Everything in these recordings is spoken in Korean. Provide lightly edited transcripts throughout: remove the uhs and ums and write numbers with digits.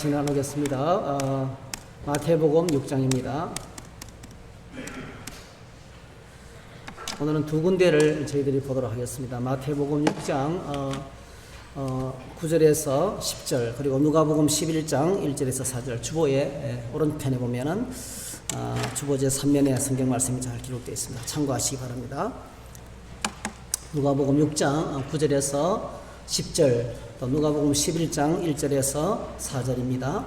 같이 나누겠습니다. 마태복음 6장입니다. 오늘은 두 군데를 저희들이 보도록 하겠습니다. 마태복음 6장 9절에서 10절, 그리고 누가복음 11장 1절에서 4절. 주보의 오른편에 보면은 주보 제 3면에 성경 말씀이 잘 기록되어 있습니다. 참고하시기 바랍니다. 누가복음 6장 9절에서 10절, 또 누가복음 11장 1절에서 4절입니다.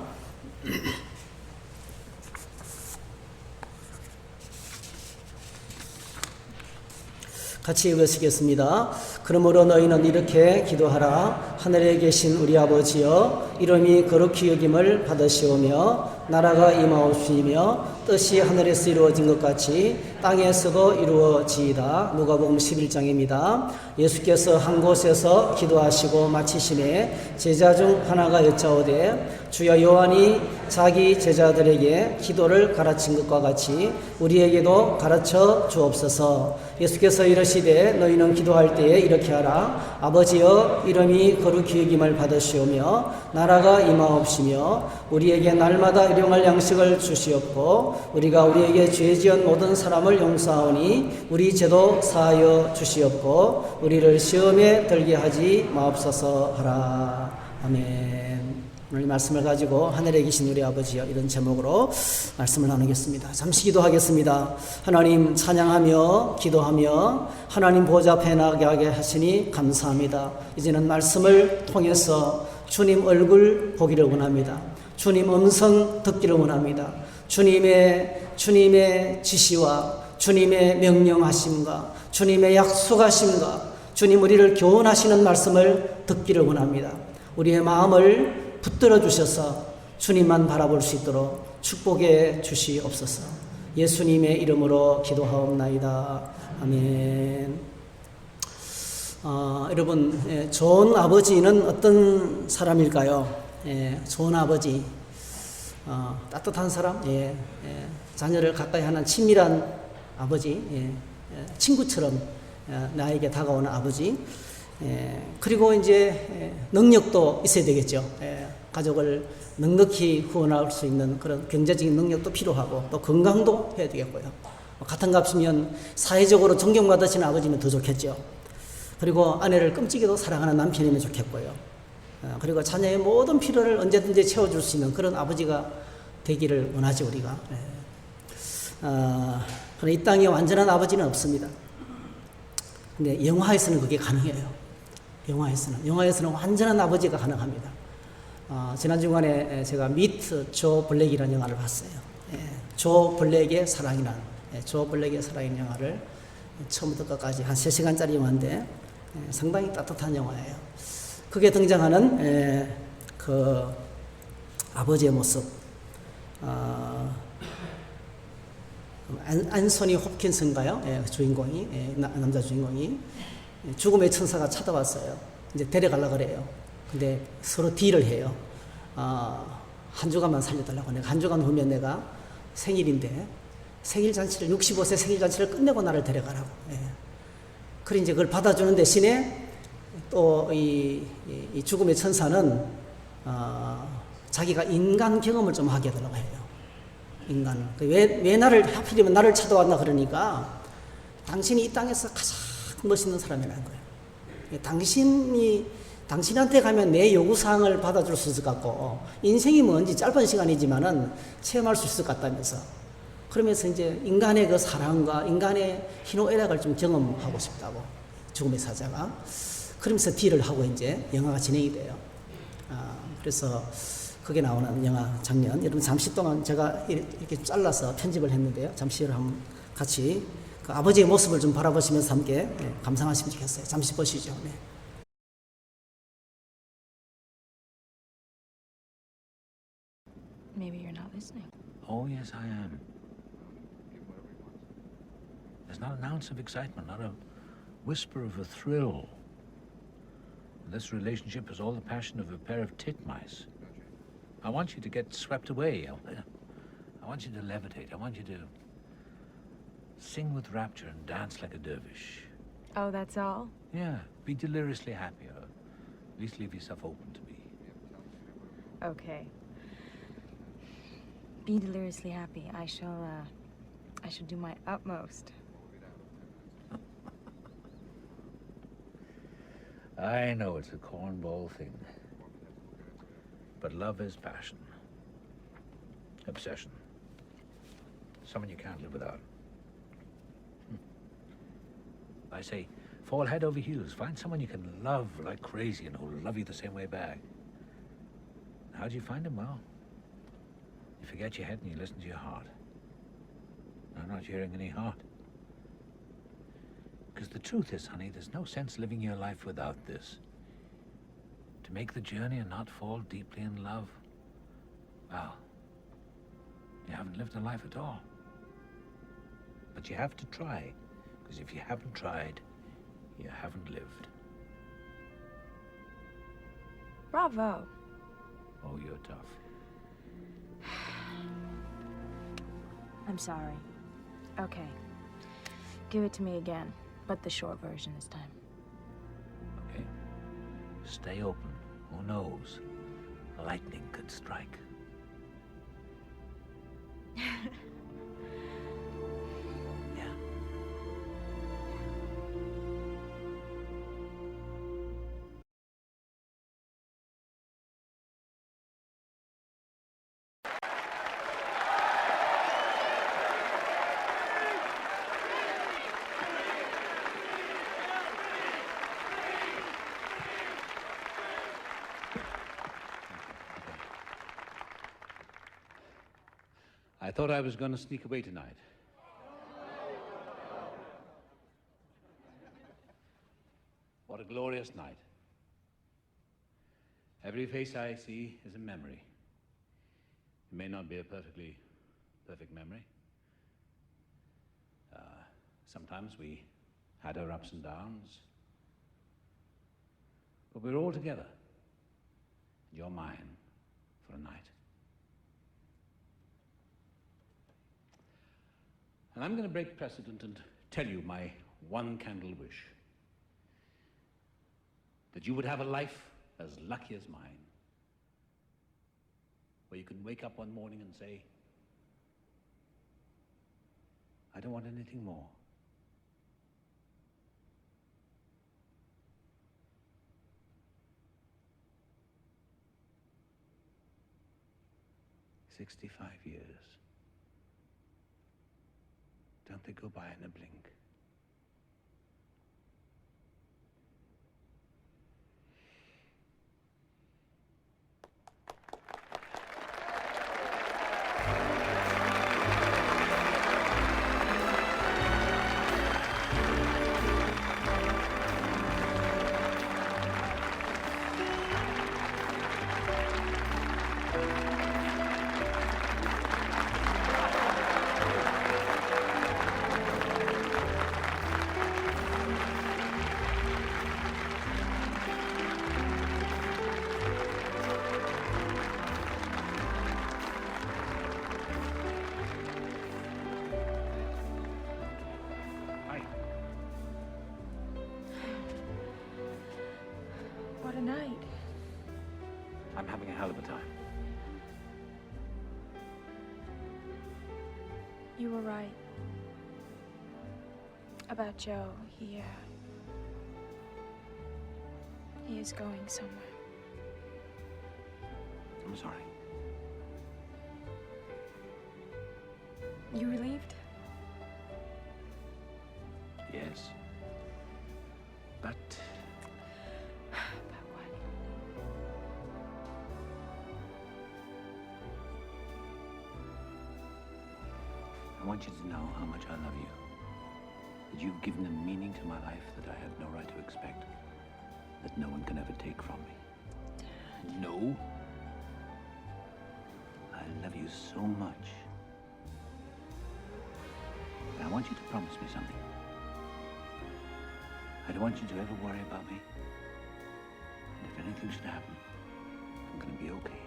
같이 읽으시겠습니다. 그러므로 너희는 이렇게 기도하라. 하늘에 계신 우리 아버지여, 이름이 거룩히 여김을 받으시오며 나라가 임하옵시며 뜻이 하늘에서 이루어진 것 같이 땅에서도 이루어지이다. 누가복음 11장입니다. 예수께서 한 곳에서 기도하시고 마치심에 제자 중 하나가 여짜오되 주여, 요한이 자기 제자들에게 기도를 가르친 것과 같이 우리에게도 가르쳐 주옵소서. 예수께서 이르시되 너희는 기도할 때에 이렇게 하라. 아버지여, 이름이 거룩히 여김을 받으시오며 나라가 임하옵시며 우리에게 날마다 일용할 양식을 주시옵고 우리가 우리에게 죄 지은 모든 사람을 용서하오니 우리 죄도 사하여 주시옵고 우리를 시험에 들게 하지 마옵소서 하라. 아멘. 오늘 이 말씀을 가지고 하늘에 계신 우리 아버지여, 이런 제목으로 말씀을 나누겠습니다. 잠시 기도하겠습니다. 하나님 찬양하며 기도하며 하나님 보좌 앞에 나가게 하시니 감사합니다. 이제는 말씀을 통해서 주님 얼굴 보기를 원합니다. 주님 음성 듣기를 원합니다. 주님의 지시와 주님의 명령하심과 주님의 약속하심과 주님 우리를 교훈하시는 말씀을 듣기를 원합니다. 우리의 마음을 붙들어 주셔서 주님만 바라볼 수 있도록 축복해 주시옵소서. 예수님의 이름으로 기도하옵나이다. 아멘. 여러분, 좋은 아버지는 어떤 사람일까요? 좋은 아버지, 따뜻한 사람, 자녀를 가까이 하는 친밀한 아버지, 친구처럼 나에게 다가오는 아버지, 그리고 이제 능력도 있어야 되겠죠. 가족을 넉넉히 후원할 수 있는 그런 경제적인 능력도 필요하고 또 건강도 해야 되겠고요. 같은 값이면 사회적으로 존경받으시는 아버지면 더 좋겠죠. 그리고 아내를 끔찍이도 사랑하는 남편이면 좋겠고요. 그리고 자녀의 모든 필요를 언제든지 채워줄 수 있는 그런 아버지가 되기를 원하죠, 우리가. 그러나 이 땅에 완전한 아버지는 없습니다. 근데 영화에서는 그게 가능해요. 영화에서는 완전한 아버지가 가능합니다. 지난 주간에 제가 미트 조 블랙이라는 영화를 봤어요. 조 블랙의 사랑이라는, 조 블랙의 사랑이라는 영화를 처음부터 끝까지 한 3시간짜리 영화인데 상당히 따뜻한 영화예요. 그게 등장하는 그 아버지의 모습, 안소니 홉킨슨가요? 주인공이, 남자 주인공이 죽음의 천사가 찾아왔어요. 이제 데려가려고 그래요. 근데 서로 딜을 해요. 한 주간만 살려달라고. 내가 한 주간 후면 내가 생일인데 생일 잔치를, 65세 생일 잔치를 끝내고 나를 데려가라고. 그래 이제 그걸 받아주는 대신에 또 이 죽음의 천사는 자기가 인간 경험을 좀 하게 해달라고 해요. 인간을. 왜 나를, 하필이면 나를 찾아왔나 그러니까 당신이 이 땅에서 가장 멋있는 사람이라는 거예요. 당신한테 가면 내 요구사항을 받아줄 수 있을 것 같고, 인생이 뭔지 짧은 시간이지만은 체험할 수 있을 것 같다면서. 그러면서 이제 인간의 그 사랑과 인간의 희노애락을 좀 경험하고 싶다고, 죽음의 사자가. 그러면서 딜을 하고 이제 영화가 진행이 돼요. 그래서 그게 나오는 영화 장면. 여러분 잠시 동안 제가 이렇게 잘라서 편집을 했는데요. 잠시 한번 같이 그 아버지의 모습을 좀 바라보시면서 함께 감상하시면 좋겠어요. 잠시 보시죠. Maybe you're not listening. Oh, yes, I am. There's not an ounce of excitement, not a whisper of a thrill. This relationship has all the passion of a pair of titmice. I want you to get swept away. I want you to levitate. I want you to sing with rapture and dance like a dervish. Oh, that's all? Yeah, be deliriously happy, or at least leave yourself open to be. Okay. Be deliriously happy. I shall do my utmost. I know it's a cornball thing. But love is passion. Obsession. Someone you can't live without. I say, fall head over heels. Find someone you can love like crazy and who'll love you the same way back. How do you find him? Well, you forget your head and you listen to your heart. I'm not hearing any heart. Because the truth is, honey, there's no sense living your life without this. To make the journey and not fall deeply in love, well, you haven't lived a life at all. But you have to try, because if you haven't tried, you haven't lived. Bravo. Oh, you're tough. I'm sorry. Okay. Give it to me again, but the short version this time. Okay? Stay open. Who knows? Lightning could strike. Yeah. I thought I was going to sneak away tonight. What a glorious night. Every face I see is a memory. It may not be a perfectly perfect memory. Sometimes we had our ups and downs. But we're all together. You're mine for a night. And I'm going to break precedent and tell you my one candle wish. That you would have a life as lucky as mine. Where you can wake up one morning and say, I don't want anything more. "65 years. Don't they go by in a blink?" Hi. What a night. I'm having a hell of a time. You were right. About Joe. He is going somewhere. I'm sorry. You relieved? Yes. But About what? I want you to know how much I love you. That you've given a meaning to my life that I had no right to expect. That no one can ever take from me. No. I love you so much. And I want you to promise me something. I don't want you to ever worry about me. And if anything should happen, I'm going to be okay.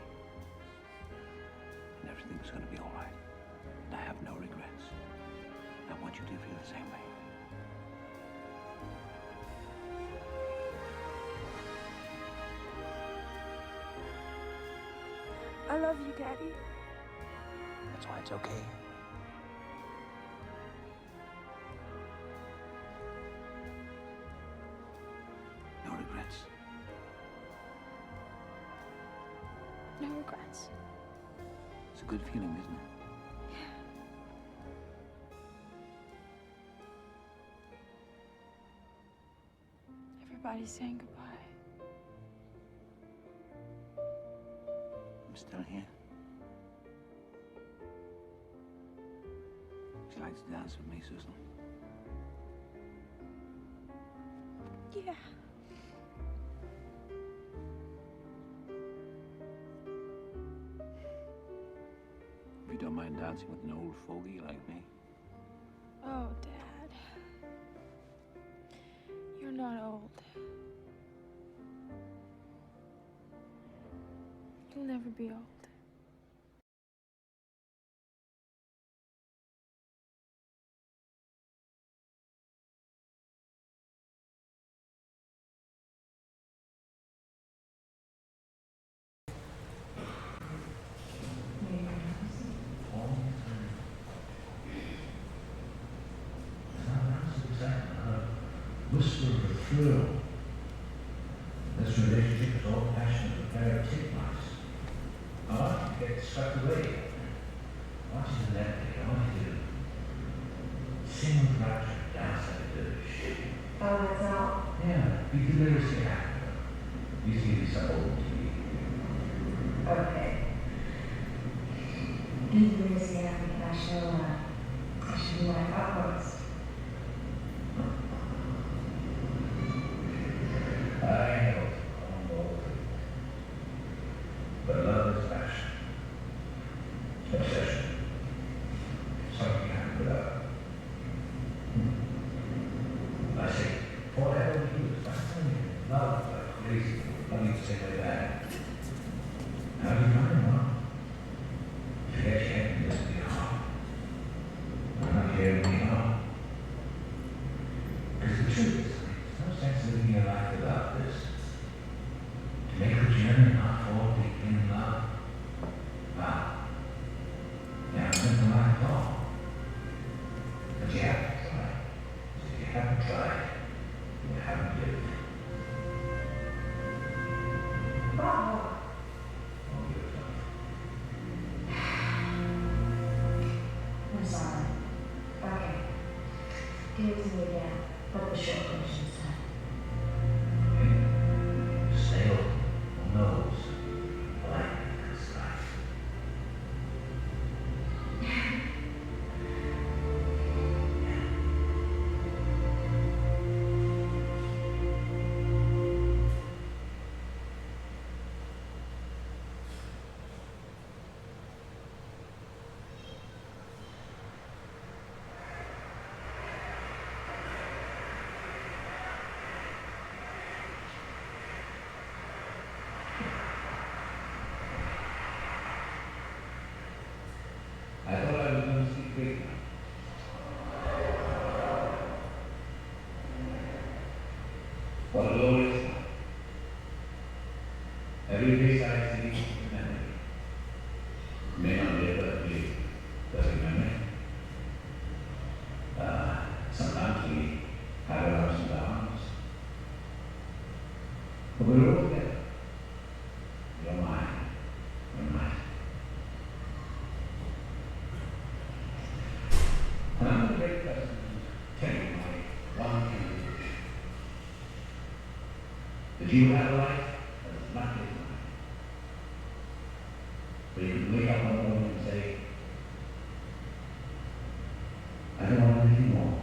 And everything's going to be all right. And I have no regrets. I want you to feel the same way. I love you, Daddy. That's why it's okay. No regrets. No regrets. It's a good feeling, isn't it? Everybody's saying goodbye. I'm still here. Would you like to dance with me, Susan? Yeah. If you don't mind dancing with an old fogey like me. Oh, Dad. You're not old. You'll never be old. Whisper of a thrill. This relationship is all passion of a pair of titmice. I want you to get swept away. I want you to let me. I want you to sing with rapture, dance like a dervish. Oh, that's all? Yeah, be deliriously happy. You see this old to me. Okay. Be really happy. I should be like upwards. I know but love is passion, obsession, something you can't put up. I say, whatever you do is fascinating. Love like crazy. Love you to say like that. How do you find one? Forget your head and listen to your heart. I'm not hearing me heart. Because the truth is, there's no sense living your life without this. To make a journey, not fall deep in love. Wow. You haven't lived the life at all. But you have to try. If you haven't tried, you haven't lived. Bravo. Oh, you're tough. I'm sorry. Okay. Give it to me again, but the short version this time. Snail knows life is life. I thought I was going to see great now. What a glorious night. Every place I see is a memory. May not be a perfect memory. Sometimes we have our ups and downs. But we're all together. You're mine. You're mine. And I'm a great person to tell you my one thing wish. That you have a life that is not your mine. Where you can wake up one morning and say, I don't want anything more.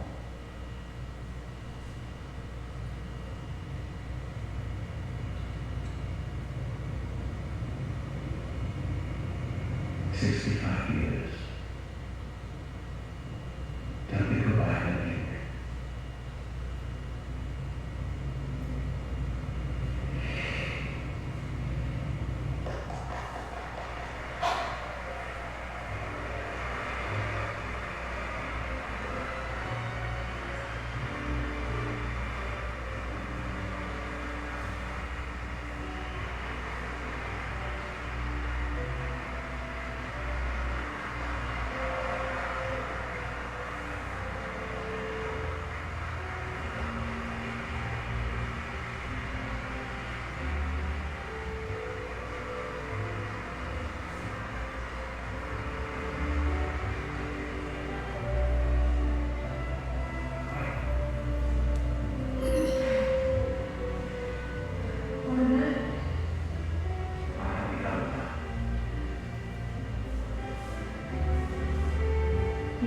"65 years. Tell me goodbye, I think.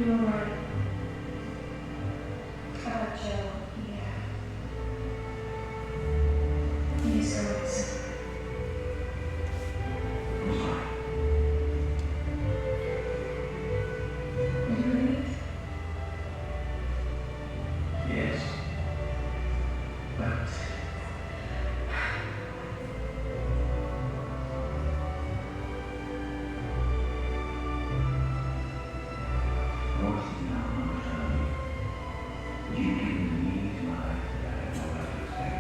You were right. About Joe, yeah. He's going somewhere. I'm sorry. Will you leave? Yes. But you've given the meaning to my life that I had no right to expect.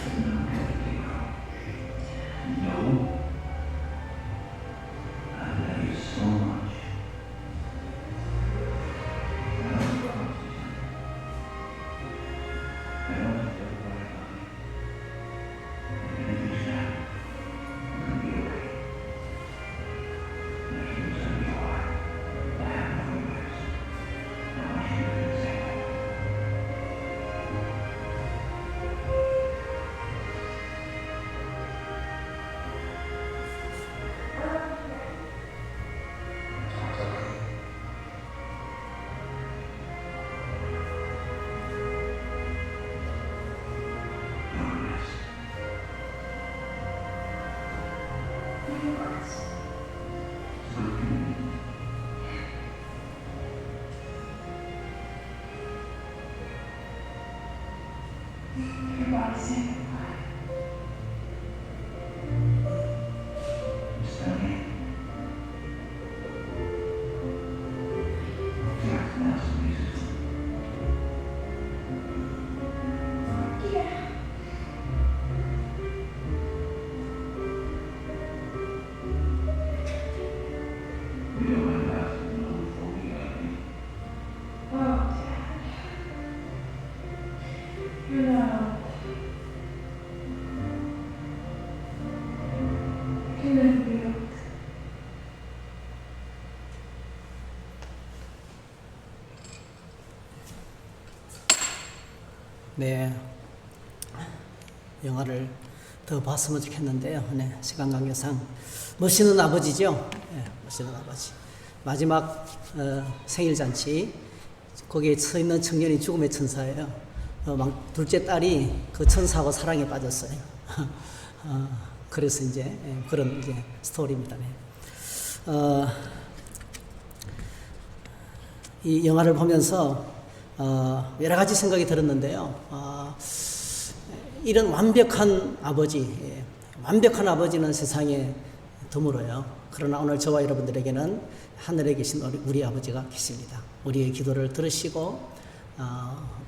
But no, completely wrong. No. I love you so much. I don't promise you something. I don't have to everybody about you. If anything should happen, I'm gonna be okay. And I keep inside your heart. I have no regrets. And I want you to do the same thing. It's okay. No regrets. So can Everybody say goodbye. Miss Tony. Yeah, now some music. Yeah. We don't mind asking no before we got me. Oh, Dad. You know. You never be old. 네, 영화를 더 봤으면 좋겠는데요. 네, 시간 관계상 멋있는 아버지죠. 네, 멋있는 아버지. 마지막 생일 잔치 거기에 서 있는 청년이 죽음의 천사예요. 둘째 딸이 그 천사하고 사랑에 빠졌어요. 그래서 이제 그런 이제 스토리입니다. 네. 이 영화를 보면서 여러 가지 생각이 들었는데요. 이런 완벽한 아버지, 완벽한 아버지는 세상에 드물어요. 그러나 오늘 저와 여러분들에게는 하늘에 계신 우리 아버지가 계십니다. 우리의 기도를 들으시고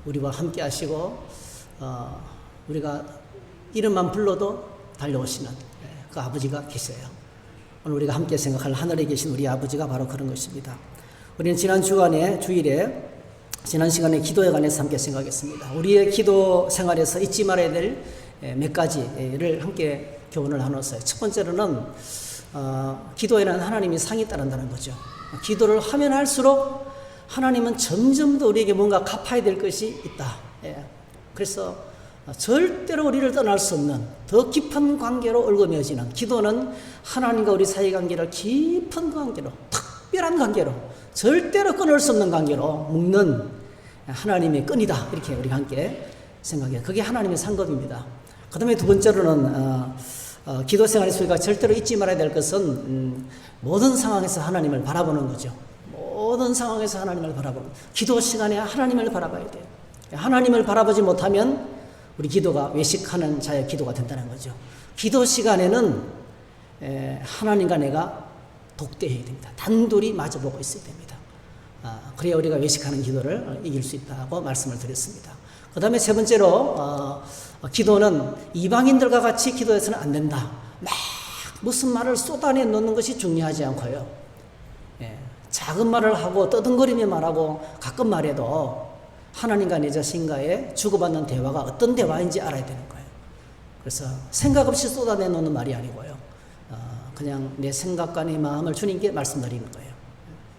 우리와 함께 하시고 우리가 이름만 불러도 달려오시는 그 아버지가 계세요. 오늘 우리가 함께 생각할 하늘에 계신 우리 아버지가 바로 그런 것입니다. 우리는 지난 지난 시간에 기도에 관해서 함께 생각했습니다. 우리의 기도 생활에서 잊지 말아야 될 몇 가지를 함께 교훈을 나눴어요. 첫 번째로는 기도에는 하나님이 상이 따른다는 거죠. 기도를 하면 할수록 하나님은 점점 더 우리에게 뭔가 갚아야 될 것이 있다. 그래서 절대로 우리를 떠날 수 없는 더 깊은 관계로 얽어매어지는 기도는 하나님과 우리 사이 관계를 깊은 관계로, 특별한 관계로, 절대로 끊을 수 없는 관계로 묶는 하나님의 끈이다. 이렇게 우리가 함께 생각해요. 그게 하나님의 상급입니다. 그 다음에 두 번째로는 기도 생활에서 우리가 절대로 잊지 말아야 될 것은 모든 상황에서 하나님을 바라보는 거죠. 모든 상황에서 하나님을 바라보는, 기도 시간에 하나님을 바라봐야 돼요. 하나님을 바라보지 못하면 우리 기도가 외식하는 자의 기도가 된다는 거죠. 기도 시간에는 하나님과 내가 독대해야 됩니다. 단둘이 마주보고 있어야 됩니다. 그래야 우리가 외식하는 기도를 이길 수 있다고 말씀을 드렸습니다. 그 다음에 세 번째로 기도는 이방인들과 같이 기도해서는 안 된다. 막 무슨 말을 쏟아내 놓는 것이 중요하지 않고요. 작은 말을 하고 떠듬거리며 말하고 가끔 말해도 하나님과 내 자신과의 주고받는 대화가 어떤 대화인지 알아야 되는 거예요. 그래서 생각 없이 쏟아내 놓는 말이 아니고요. 그냥 내 생각과 내 마음을 주님께 말씀드리는 거예요.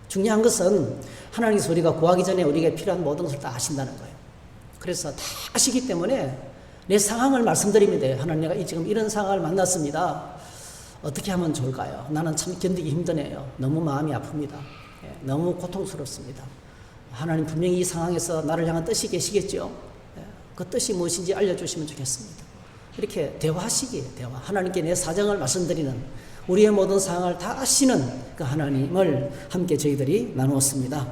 중요한 것은 하나님께서 우리가 구하기 전에 우리에게 필요한 모든 것을 다 아신다는 거예요. 그래서 다 아시기 때문에 내 상황을 말씀드리면 돼요. 하나님, 내가 지금 이런 상황을 만났습니다. 어떻게 하면 좋을까요? 나는 참 견디기 힘드네요. 너무 마음이 아픕니다. 너무 고통스럽습니다. 하나님 분명히 이 상황에서 나를 향한 뜻이 계시겠죠. 그 뜻이 무엇인지 알려주시면 좋겠습니다. 이렇게 대화하시기에 대화. 하나님께 내 사정을 말씀드리는 우리의 모든 상황을 다 아시는 그 하나님을 함께 저희들이 나누었습니다.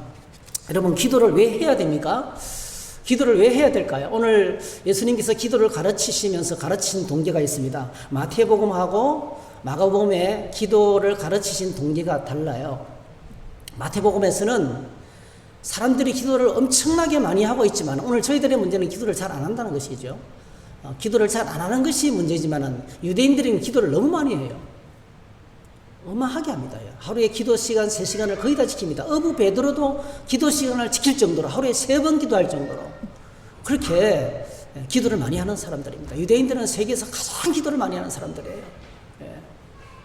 여러분 기도를 왜 해야 됩니까? 기도를 왜 해야 될까요? 오늘 예수님께서 기도를 가르치시면서 가르치신 동기가 있습니다. 마태복음하고 마가복음에 기도를 가르치신 동기가 달라요. 마태복음에서는 사람들이 기도를 엄청나게 많이 하고 있지만 오늘 저희들의 문제는 기도를 잘 안 한다는 것이죠. 기도를 잘 안 하는 것이 문제지만 유대인들은 기도를 너무 많이 해요. 어마하게 합니다. 하루에 기도 시간 3시간을 거의 다 지킵니다. 어부 베드로도 기도 시간을 지킬 정도로 하루에 3번 기도할 정도로 그렇게 기도를 많이 하는 사람들입니다. 유대인들은 세계에서 가장 기도를 많이 하는 사람들이에요.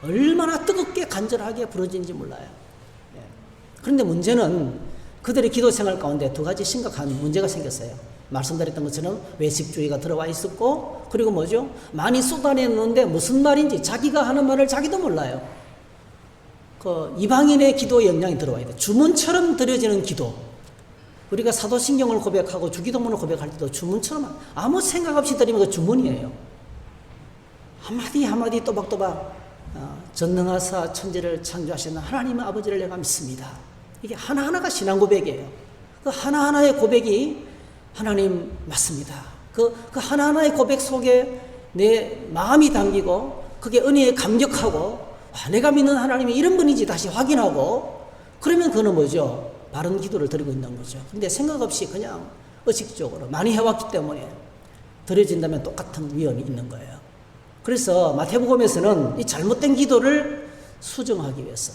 얼마나 뜨겁게 간절하게 부르짖는지 몰라요. 그런데 문제는 그들의 기도 생활 가운데 2가지 심각한 문제가 생겼어요. 말씀드렸던 것처럼 외식주의가 들어와 있었고 그리고 뭐죠? 많이 쏟아내는데 무슨 말인지 자기가 하는 말을 자기도 몰라요. 그 이방인의 기도에 영향이 들어와야 돼. 주문처럼 드려지는 기도. 우리가 사도신경을 고백하고 주기도문을 고백할 때도 주문처럼 아무 생각 없이 드리면 그 주문이에요. 한마디 한마디 또박또박 전능하사 천지를 창조하시는 하나님의 아버지를 내가 믿습니다. 이게 하나하나가 신앙 고백이에요. 그 하나하나의 고백이 하나님 맞습니다. 그 하나하나의 고백 속에 내 마음이 담기고 그게 은혜에 감격하고 내가 믿는 하나님이 이런 분인지 다시 확인하고 그러면 그거는 뭐죠? 바른 기도를 드리고 있는 거죠. 근데 생각 없이 그냥 의식적으로 많이 해왔기 때문에 드려진다면 똑같은 위험이 있는 거예요. 그래서 마태복음에서는 이 잘못된 기도를 수정하기 위해서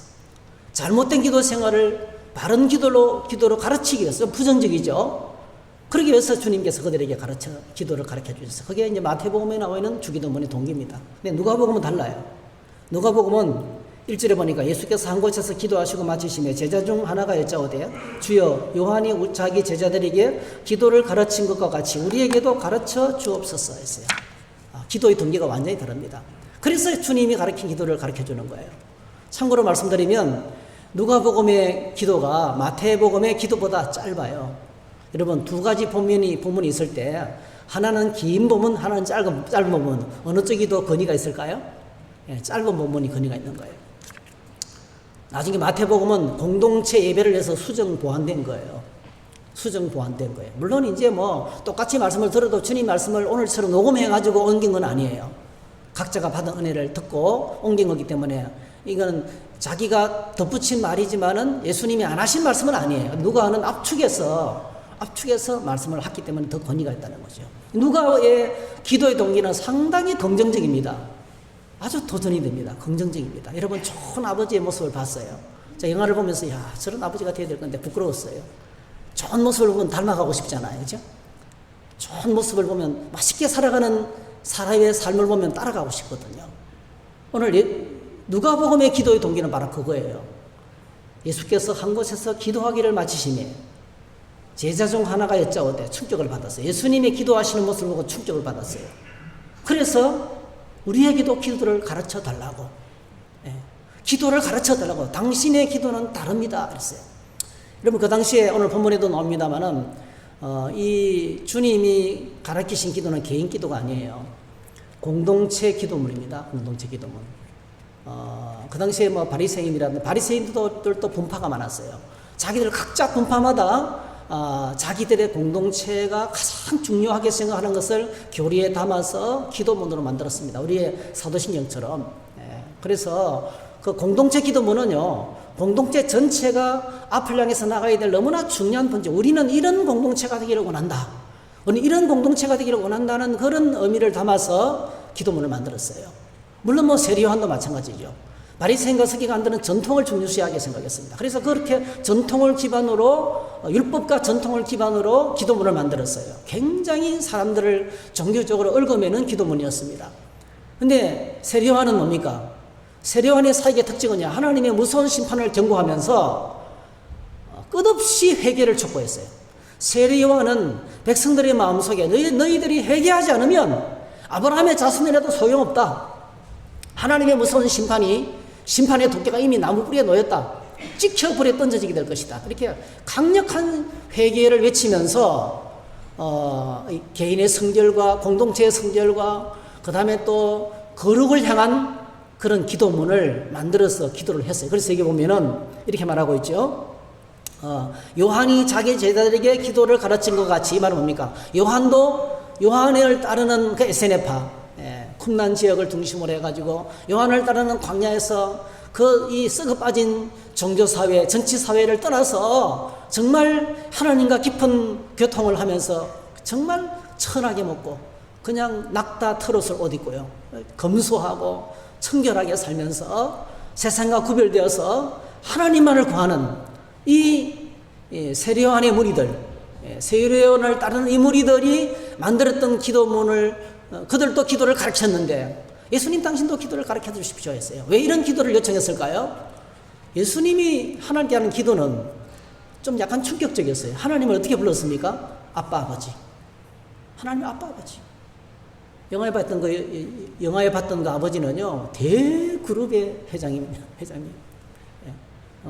잘못된 기도 생활을 바른 기도로 가르치기 위해서 부정적이죠. 그러기 위해서 주님께서 그들에게 기도를 가르쳐 주셨어요. 그게 이제 마태복음에 나와 있는 주기도문의 동기입니다. 근데 누가복음은 달라요. 누가복음은 1절에 보니까 예수께서 한 곳에서 기도하시고 마치시며 제자 중 하나가 여짜오되 주여 요한이 자기 제자들에게 기도를 가르친 것과 같이 우리에게도 가르쳐 주옵소서 했어요. 기도의 동기가 완전히 다릅니다. 그래서 주님이 가르친 기도를 가르쳐 주는 거예요. 참고로 말씀드리면 누가복음의 기도가 마태복음의 기도보다 짧아요. 여러분 2가지 본문이 있을 때 하나는 긴 본문, 하나는 짧은 본문 어느 쪽이 더 권위가 있을까요? 짧은 본문이 권위가 있는 거예요. 나중에 마태복음은 공동체 예배를 해서 수정 보완된 거예요. 물론 이제 뭐 똑같이 말씀을 들어도 주님 말씀을 오늘처럼 녹음해가지고 옮긴 건 아니에요. 각자가 받은 은혜를 듣고 옮긴 거기 때문에 이거는 자기가 덧붙인 말이지만은 예수님이 안 하신 말씀은 아니에요. 누가는 압축해서 말씀을 했기 때문에 더 권위가 있다는 거죠. 누가의 기도의 동기는 상당히 긍정적입니다. 아주 도전이 됩니다. 긍정적입니다. 여러분 좋은 아버지의 모습을 봤어요. 자, 영화를 보면서 저런 아버지가 돼야 될 건데 부끄러웠어요. 좋은 모습을 보면 닮아가고 싶잖아요. 그죠? 좋은 모습을 보면 맛있게 살아가는 사람의 삶을 보면 따라가고 싶거든요. 오늘 누가복음의 기도의 동기는 바로 그거예요. 예수께서 한 곳에서 기도하기를 마치시며 제자 중 하나가 여짜오되 충격을 받았어요. 예수님의 기도하시는 모습을 보고 충격을 받았어요. 그래서 우리에게도 기도를 가르쳐 달라고. 기도를 가르쳐 달라고. 당신의 기도는 다릅니다. 그랬어요. 여러분 그 당시에 오늘 본문에도 나옵니다만은 이 주님이 가르치신 기도는 개인 기도가 아니에요. 공동체 기도문입니다. 공동체 기도문. 그 당시에 뭐 바리새인이라든지 바리새인들도 분파가 많았어요. 자기들 각자 분파마다 자기들의 공동체가 가장 중요하게 생각하는 것을 교리에 담아서 기도문으로 만들었습니다. 우리의 사도신경처럼. 그래서 그 공동체 기도문은요, 공동체 전체가 앞을 향해서 나가야 될 너무나 중요한 본질. 우리는 이런 공동체가 되기를 원한다. 우리는 이런 공동체가 되기를 원한다는 그런 의미를 담아서 기도문을 만들었어요. 물론 뭐 세리요한도 마찬가지죠. 바리새인과 서기관들은 전통을 중요시하게 생각했습니다. 그래서 그렇게 전통을 기반으로 율법과 전통을 기반으로 기도문을 만들었어요. 굉장히 사람들을 종교적으로 얽어매는 기도문이었습니다. 근데 세리요한은 뭡니까? 세리요한의 사역의 특징은요, 하나님의 무서운 심판을 경고하면서 끝없이 회개를 촉구했어요. 세리요한은 백성들의 마음속에 너희들이 회개하지 않으면 아브라함의 자손이라도 소용없다. 하나님의 무서운 심판의 도끼가 이미 나무 뿌리에 놓였다. 찍혀 불에 던져지게 될 것이다. 이렇게 강력한 회개를 외치면서 이 개인의 성결과 공동체의 성결과 그 다음에 또 거룩을 향한 그런 기도문을 만들어서 기도를 했어요. 그래서 여기 보면은 이렇게 말하고 있죠. 요한이 자기 제자들에게 기도를 가르친 것 같이, 이 말은 뭡니까? 요한을 따르는 그 에세네파, 쿰난 지역을 중심으로 해가지고 요한을 따르는 광야에서 그 이 썩어 빠진 종교사회, 정치사회를 떠나서 정말 하나님과 깊은 교통을 하면서 정말 천하게 먹고 그냥 낙타 트롯을 옷 입고요, 검소하고 청결하게 살면서 세상과 구별되어서 하나님만을 구하는 이 세례요한의 무리들, 세례요한을 따르는 이 무리들이 만들었던 기도문을 그들도 기도를 가르쳤는데 예수님 당신도 기도를 가르쳐 주십시오 했어요. 왜 이런 기도를 요청했을까요? 예수님이 하나님께 하는 기도는 좀 약간 충격적이었어요. 하나님을 어떻게 불렀습니까? 아빠 아버지. 하나님 아빠 아버지. 영화에 봤던 그 아버지는요, 대그룹의 회장입니다. 회장님.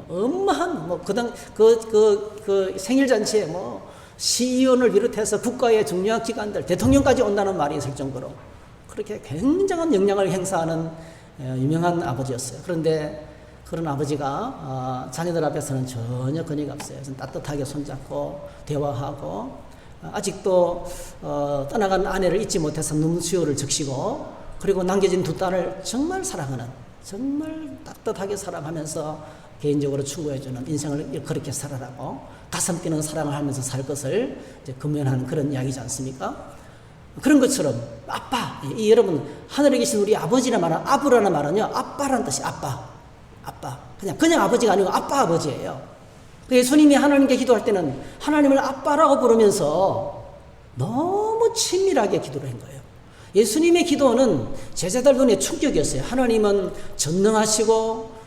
엄한 그 생일잔치에 CEO를 비롯해서 국가의 중요한 기관들, 대통령까지 온다는 말이 있을 정도로 그렇게 굉장한 영향을 행사하는 유명한 아버지였어요. 그런데 그런 아버지가 자녀들 앞에서는 전혀 권위가 없어요. 따뜻하게 손잡고 대화하고, 아직도 떠나간 아내를 잊지 못해서 눈수요를 적시고, 그리고 남겨진 두 딸을 정말 사랑하는, 정말 따뜻하게 사랑하면서 개인적으로 충고해주는, 인생을 그렇게 살아라고 가슴 뛰는 사랑을 하면서 살 것을 이제 금연하는 그런 이야기지 않습니까? 그런 것처럼 아빠, 여러분 하늘에 계신 우리 아버지라는 말은, 아부라는 말은요, 아빠라는 뜻이 아빠. 그냥 아버지가 아니고 아빠 아버지예요. 예수님이 하나님께 기도할 때는 하나님을 아빠라고 부르면서 너무 친밀하게 기도를 한 거예요. 예수님의 기도는 제자들 눈에 충격이었어요. 하나님은 전능하시고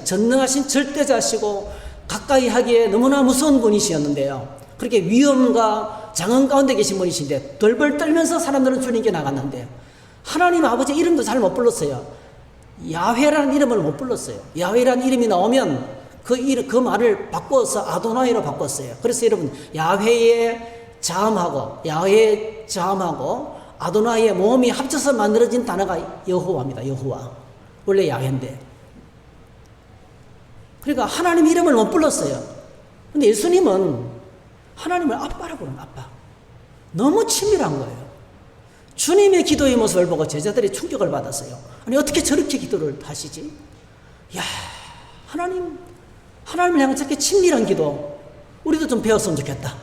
전능하신 절대자시고 가까이 하기에 너무나 무서운 분이시었는데요. 그렇게 위험과 장엄 가운데 계신 분이신데 덜벌 떨면서 사람들은 주님께 나갔는데 하나님 아버지 이름도 잘 못 불렀어요. 야훼라는 이름을 못 불렀어요. 야훼라는 이름이 나오면 그 말을 바꿔서 아도나이로 바꿨어요. 그래서 여러분, 야훼의 자음하고 아도나이의 모음이 합쳐서 만들어진 단어가 여호와입니다. 여호와. 원래 야훼인데. 그러니까 하나님 이름을 못 불렀어요. 근데 예수님은 하나님을 아빠라고 부르는 아빠. 너무 친밀한 거예요. 주님의 기도의 모습을 보고 제자들이 충격을 받았어요. 아니, 어떻게 저렇게 기도를 하시지? 야, 하나님을 향한 저렇게 친밀한 기도, 우리도 좀 배웠으면 좋겠다.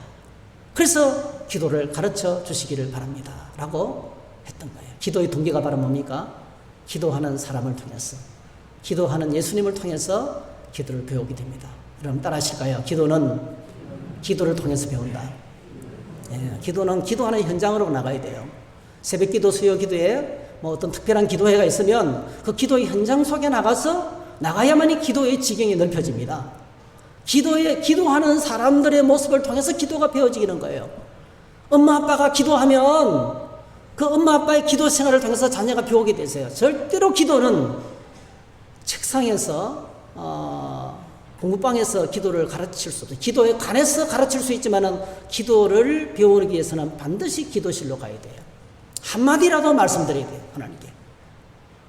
그래서 기도를 가르쳐 주시기를 바랍니다. 라고 했던 거예요. 기도의 동기가 바로 뭡니까? 기도하는 사람을 통해서, 기도하는 예수님을 통해서 기도를 배우게 됩니다. 여러분 따라 하실까요? 기도는 기도를 통해서 배운다. 기도는 기도하는 현장으로 나가야 돼요. 새벽 기도, 수요 기도에 어떤 특별한 기도회가 있으면 그 기도의 현장 속에 나가야만이 기도의 지경이 넓혀집니다. 기도하는 사람들의 모습을 통해서 기도가 배워지는 거예요. 엄마 아빠가 기도하면 그 엄마 아빠의 기도 생활을 통해서 자녀가 배우게 되세요. 절대로 기도는 책상에서 공부방에서 기도를 가르칠 수 없어요. 기도에 관해서 가르칠 수 있지만은 기도를 배우기 위해서는 반드시 기도실로 가야 돼요. 한마디라도 말씀드려야 돼요. 하나님께.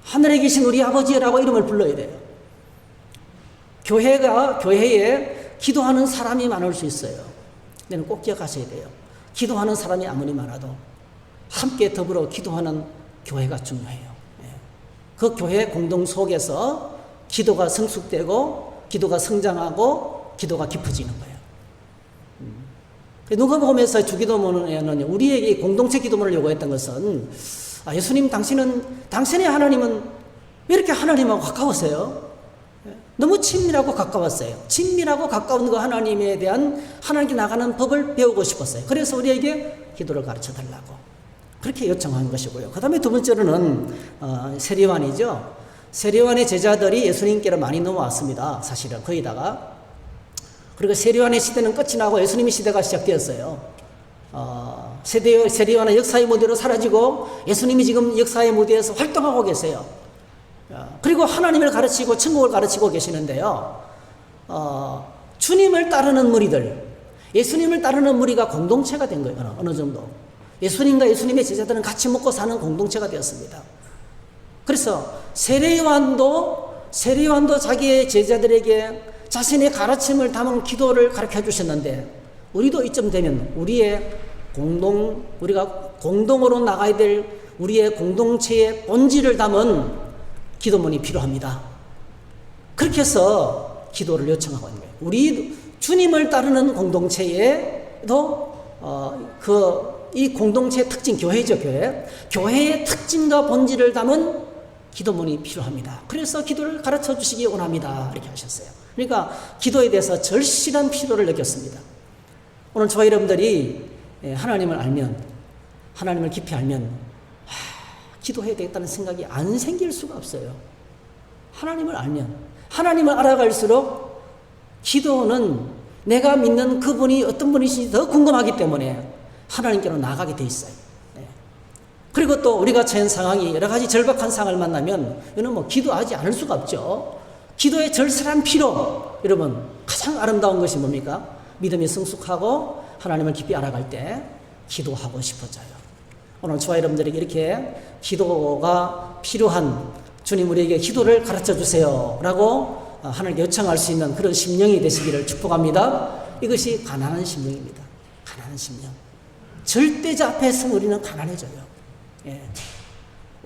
하늘에 계신 우리 아버지라고 이름을 불러야 돼요. 교회에 기도하는 사람이 많을 수 있어요. 근데 꼭 기억하셔야 돼요. 기도하는 사람이 아무리 많아도 함께 더불어 기도하는 교회가 중요해요. 그 교회 공동 속에서 기도가 성숙되고 기도가 성장하고 기도가 깊어지는 거예요. 누가복음에서 주기도문에는 우리에게 공동체 기도문을 요구했던 것은, 예수님 당신의 하나님은 왜 이렇게 하나님하고 가까우세요? 너무 친밀하고 가까웠어요. 친밀하고 가까운 그 하나님에 대한 하나님께 나가는 법을 배우고 싶었어요. 그래서 우리에게 기도를 가르쳐 달라고 그렇게 요청한 것이고요. 그 다음에 두 번째로는 세례요한이죠. 세례요한의 제자들이 예수님께로 많이 넘어왔습니다. 사실은 거기다가. 그리고 세례요한의 시대는 끝이 나고 예수님의 시대가 시작되었어요. 세례요한은 역사의 무대로 사라지고 예수님이 지금 역사의 무대에서 활동하고 계세요. 그리고 하나님을 가르치고 천국을 가르치고 계시는데요. 주님을 따르는 무리들, 예수님을 따르는 무리가 공동체가 된 거예요. 어느 정도. 예수님과 예수님의 제자들은 같이 먹고 사는 공동체가 되었습니다. 그래서 세례요한도 자기의 제자들에게 자신의 가르침을 담은 기도를 가르쳐 주셨는데, 우리도 이쯤 되면 우리가 공동으로 나가야 될 우리의 공동체의 본질을 담은 기도문이 필요합니다. 그렇게 해서 기도를 요청하고 있는 거예요. 우리 주님을 따르는 공동체에도 이 공동체의 특징, 교회죠, 교회. 교회의 특징과 본질을 담은 기도문이 필요합니다. 그래서 기도를 가르쳐 주시기 원합니다. 이렇게 하셨어요. 그러니까 기도에 대해서 절실한 필요를 느꼈습니다. 오늘 저와 여러분들이 하나님을 알면, 하나님을 깊이 알면 기도해야 되겠다는 생각이 안 생길 수가 없어요. 하나님을 알면, 하나님을 알아갈수록 기도는 내가 믿는 그분이 어떤 분이신지 더 궁금하기 때문에 하나님께로 나가게 돼 있어요. 그리고 또 우리가 처한 상황이 여러 가지 절박한 상황을 만나면 이거는 뭐 기도하지 않을 수가 없죠. 기도의 절실한 필요, 여러분 가장 아름다운 것이 뭡니까? 믿음이 성숙하고 하나님을 깊이 알아갈 때 기도하고 싶어져요. 오늘 저와 여러분들에게 이렇게 기도가 필요한, 주님 우리에게 기도를 가르쳐 주세요 라고 하나님께 요청할 수 있는 그런 심령이 되시기를 축복합니다. 이것이 가난한 심령입니다. 가난한 심령. 절대자 앞에서 우리는 가난해져요.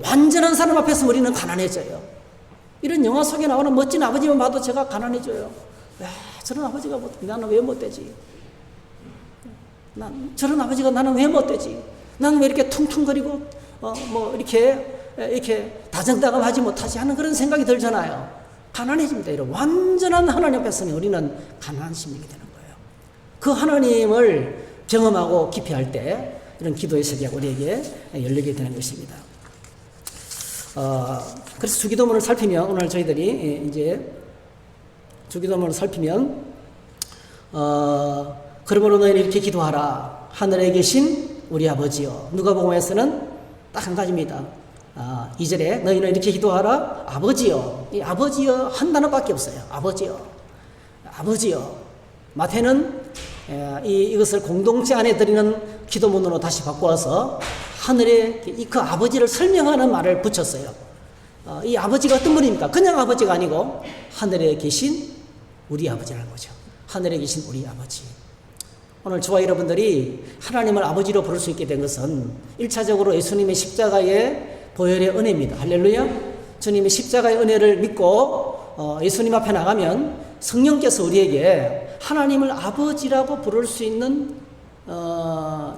완전한 사람 앞에서 우리는 가난해져요. 이런 영화 속에 나오는 멋진 아버지만 봐도 제가 가난해져요. 야, 저런 아버지가 나는 왜 못 되지? 저런 아버지가 나는 왜 못 되지? 나는 왜 이렇게 퉁퉁거리고 이렇게 다정다감하지 못하지 하는 그런 생각이 들잖아요. 가난해집니다. 여러분. 완전한 하나님 앞에서는 우리는 가난한 심령이 되는 거예요. 그 하나님을 경험하고 깊이 할 때 이런 기도의 세계가 우리에게 열리게 되는 것입니다. 그래서 주기도문을 살피면, 오늘 저희들이 이제 주기도문을 살피면 그러므로 너희는 이렇게 기도하라. 하늘에 계신 우리 아버지여. 누가복음에서는 딱 한 가지입니다. 2절에 너희는 이렇게 기도하라. 아버지여. 이 아버지여 한 단어밖에 없어요. 아버지여. 아버지여. 마태는 이것을 공동체 안에 드리는 기도문으로 다시 바꾸어서 하늘에 그 아버지를 설명하는 말을 붙였어요. 이 아버지가 어떤 분입니까? 그냥 아버지가 아니고 하늘에 계신 우리 아버지라는 거죠. 하늘에 계신 우리 아버지. 오늘 저와 여러분들이 하나님을 아버지로 부를 수 있게 된 것은 1차적으로 예수님의 십자가의 보혈의 은혜입니다. 할렐루야. 주님의 십자가의 은혜를 믿고 예수님 앞에 나가면 성령께서 우리에게 하나님을 아버지라고 부를 수 있는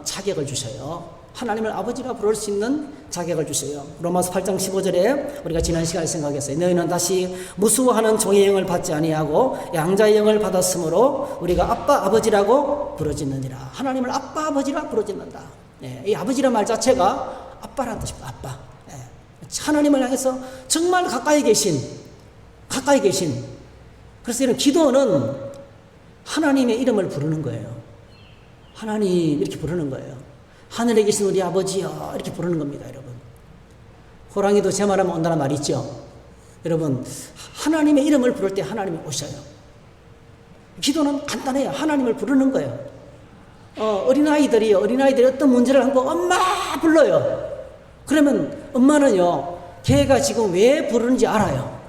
자격을 주셔요. 하나님을 아버지라 부를 수 있는 자격을 주셔요. 로마서 8장 15절에 우리가 지난 시간에 생각했어요. 너희는 다시 무수하는 종의 영을 받지 아니하고 양자의 영을 받았으므로 우리가 아빠 아버지라고 부르짖느니라. 하나님을 아빠 아버지라 부르짖는다. 이 아버지란 말 자체가 아빠라는 뜻입니다. 아빠. 하나님을 향해서 정말 가까이 계신. 그래서 이런 기도는 하나님의 이름을 부르는 거예요. 하나님 이렇게 부르는 거예요. 하늘에 계신 우리 아버지여 이렇게 부르는 겁니다. 여러분. 호랑이도 제 말하면 온다는 말 있죠. 여러분, 하나님의 이름을 부를 때 하나님이 오셔요. 기도는 간단해요. 하나님을 부르는 거예요. 어린아이들이 어떤 문제를 한거 엄마 불러요. 그러면 엄마는요, 걔가 지금 왜 부르는지 알아요.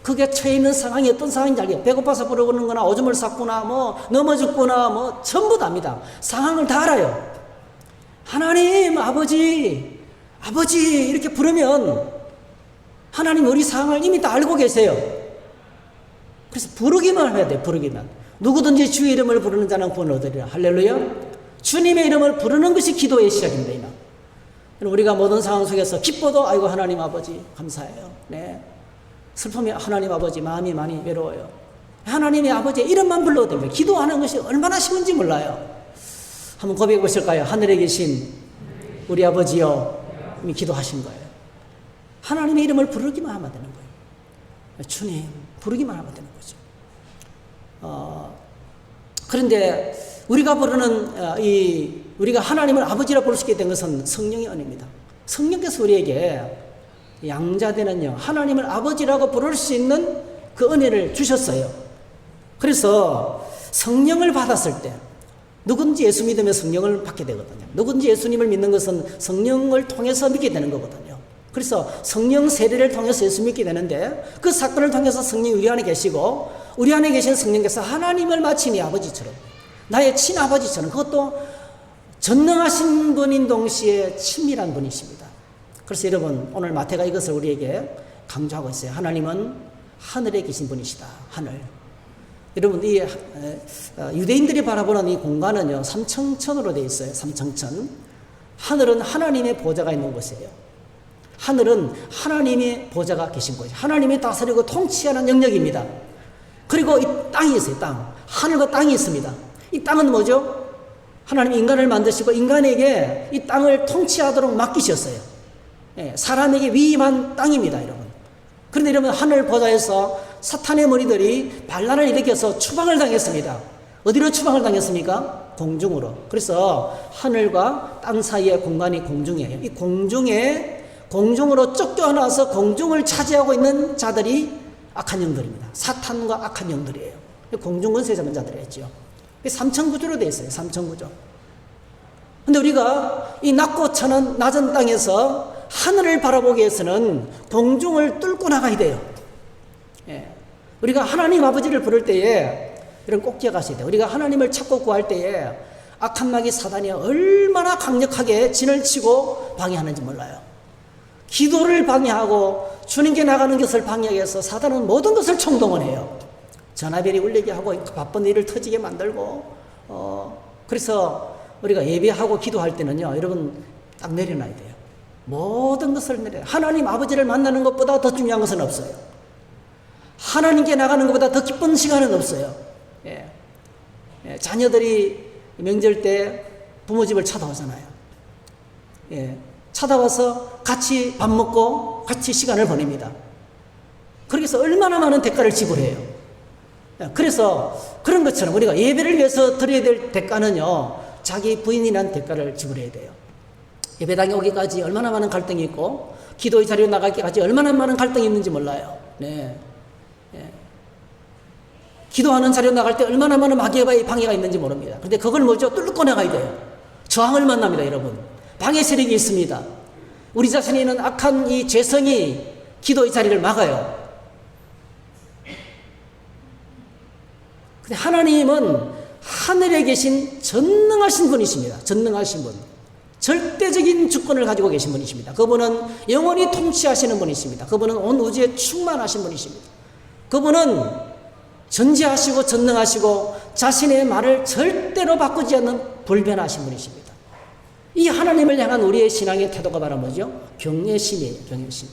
그게 처해 있는 상황이 어떤 상황인지 알아요. 배고파서 부르는 거나 오줌을 쌌구나, 넘어 죽구나, 전부 다 압니다. 상황을 다 알아요. 하나님, 아버지 이렇게 부르면 하나님 우리 상황을 이미 다 알고 계세요. 그래서 부르기만 해야 돼요. 부르기만. 누구든지 주의 이름을 부르는 자는 구원을 얻으리라. 할렐루야. 주님의 이름을 부르는 것이 기도의 시작입니다. 우리가 모든 상황 속에서 기뻐도 아이고 하나님 아버지 감사해요. 네. 슬픔이 하나님 아버지 마음이 많이 외로워요. 하나님의 아버지의 이름만 불러도 됩니다. 기도하는 것이 얼마나 쉬운지 몰라요. 한번 고백해 보실까요? 하늘에 계신 우리 아버지여, 이미 기도하신 거예요. 하나님의 이름을 부르기만 하면 되는 거예요. 주님, 부르기만 하면 되는 거죠. 그런데 우리가 부르는 우리가 하나님을 아버지라 부를 수 있게 된 것은 성령의 은혜입니다. 성령께서 우리에게 양자대는요, 하나님을 아버지라고 부를 수 있는 그 은혜를 주셨어요. 그래서 성령을 받았을 때 누군지 예수 믿으면 성령을 받게 되거든요. 누군지 예수님을 믿는 것은 성령을 통해서 믿게 되는 거거든요. 그래서 성령 세례를 통해서 예수 믿게 되는데 그 사건을 통해서 성령이 우리 안에 계시고 우리 안에 계신 성령께서 하나님을 마치 네 아버지처럼 나의 친아버지처럼 그것도 전능하신 분인 동시에 친밀한 분이십니다. 그래서 여러분 오늘 마태가 이것을 우리에게 강조하고 있어요. 하나님은 하늘에 계신 분이시다. 하늘. 여러분 이 유대인들이 바라보는 이 공간은요 3청천으로 되어 있어요. 3청천. 하늘은 하나님의 보좌가 있는 곳이에요. 하늘은 하나님의 보좌가 계신 곳이에요. 하나님이 다스리고 통치하는 영역입니다. 그리고 이 땅이 있어요. 땅. 하늘과 땅이 있습니다. 이 땅은 뭐죠? 하나님이 인간을 만드시고 인간에게 이 땅을 통치하도록 맡기셨어요. 사람에게 위임한 땅입니다, 여러분. 그런데 여러분 하늘 보좌에서 사탄의 머리들이 반란을 일으켜서 추방을 당했습니다. 어디로 추방을 당했습니까? 공중으로. 그래서 하늘과 땅 사이의 공간이 공중이에요. 이 공중으로 쫓겨나서 공중을 차지하고 있는 자들이 악한 영들입니다. 사탄과 악한 영들이에요. 공중 권세 잡은 자들이었죠. 삼천구조로 되어 있어요. 삼천구조. 근데 우리가 이 낮고 천한 낮은 땅에서 하늘을 바라보기 위해서는 공중을 뚫고 나가야 돼요. 우리가 하나님 아버지를 부를 때에 이런 꼭 기억하셔야 돼요. 우리가 하나님을 찾고 구할 때에 악한 마귀 사단이 얼마나 강력하게 진을 치고 방해하는지 몰라요. 기도를 방해하고 주님께 나가는 것을 방해해서 사단은 모든 것을 총동원해요. 전화벨이 울리게 하고 바쁜 일을 터지게 만들고 그래서 우리가 예배하고 기도할 때는요 여러분 딱 내려놔야 돼요. 모든 것을 내려요. 하나님 아버지를 만나는 것보다 더 중요한 것은 없어요. 하나님께 나가는 것보다 더 기쁜 시간은 없어요. 자녀들이 명절 때 부모 집을 찾아오잖아요. 찾아와서 같이 밥 먹고 같이 시간을 보냅니다. 그래서 얼마나 많은 대가를 지불해요. 그래서 그런 것처럼 우리가 예배를 위해서 드려야 될 대가는요 자기 부인이란 대가를 지불해야 돼요. 예배당에 오기까지 얼마나 많은 갈등이 있고 기도의 자리로 나가기까지 얼마나 많은 갈등이 있는지 몰라요. 기도하는 자리로 나갈 때 얼마나 많은 마귀의 방해가 있는지 모릅니다. 그런데 그걸 뭐죠? 뚫고 나가야 돼요. 저항을 만납니다, 여러분. 방해 세력이 있습니다. 우리 자신이 있는 악한 이 죄성이 기도의 자리를 막아요. 근데 하나님은 하늘에 계신 전능하신 분이십니다. 전능하신 분. 절대적인 주권을 가지고 계신 분이십니다. 그분은 영원히 통치하시는 분이십니다. 그분은 온 우주에 충만하신 분이십니다. 그분은 전지하시고 전능하시고 자신의 말을 절대로 바꾸지 않는 불변하신 분이십니다. 이 하나님을 향한 우리의 신앙의 태도가 바로 뭐죠? 경외심이에요. 경외심.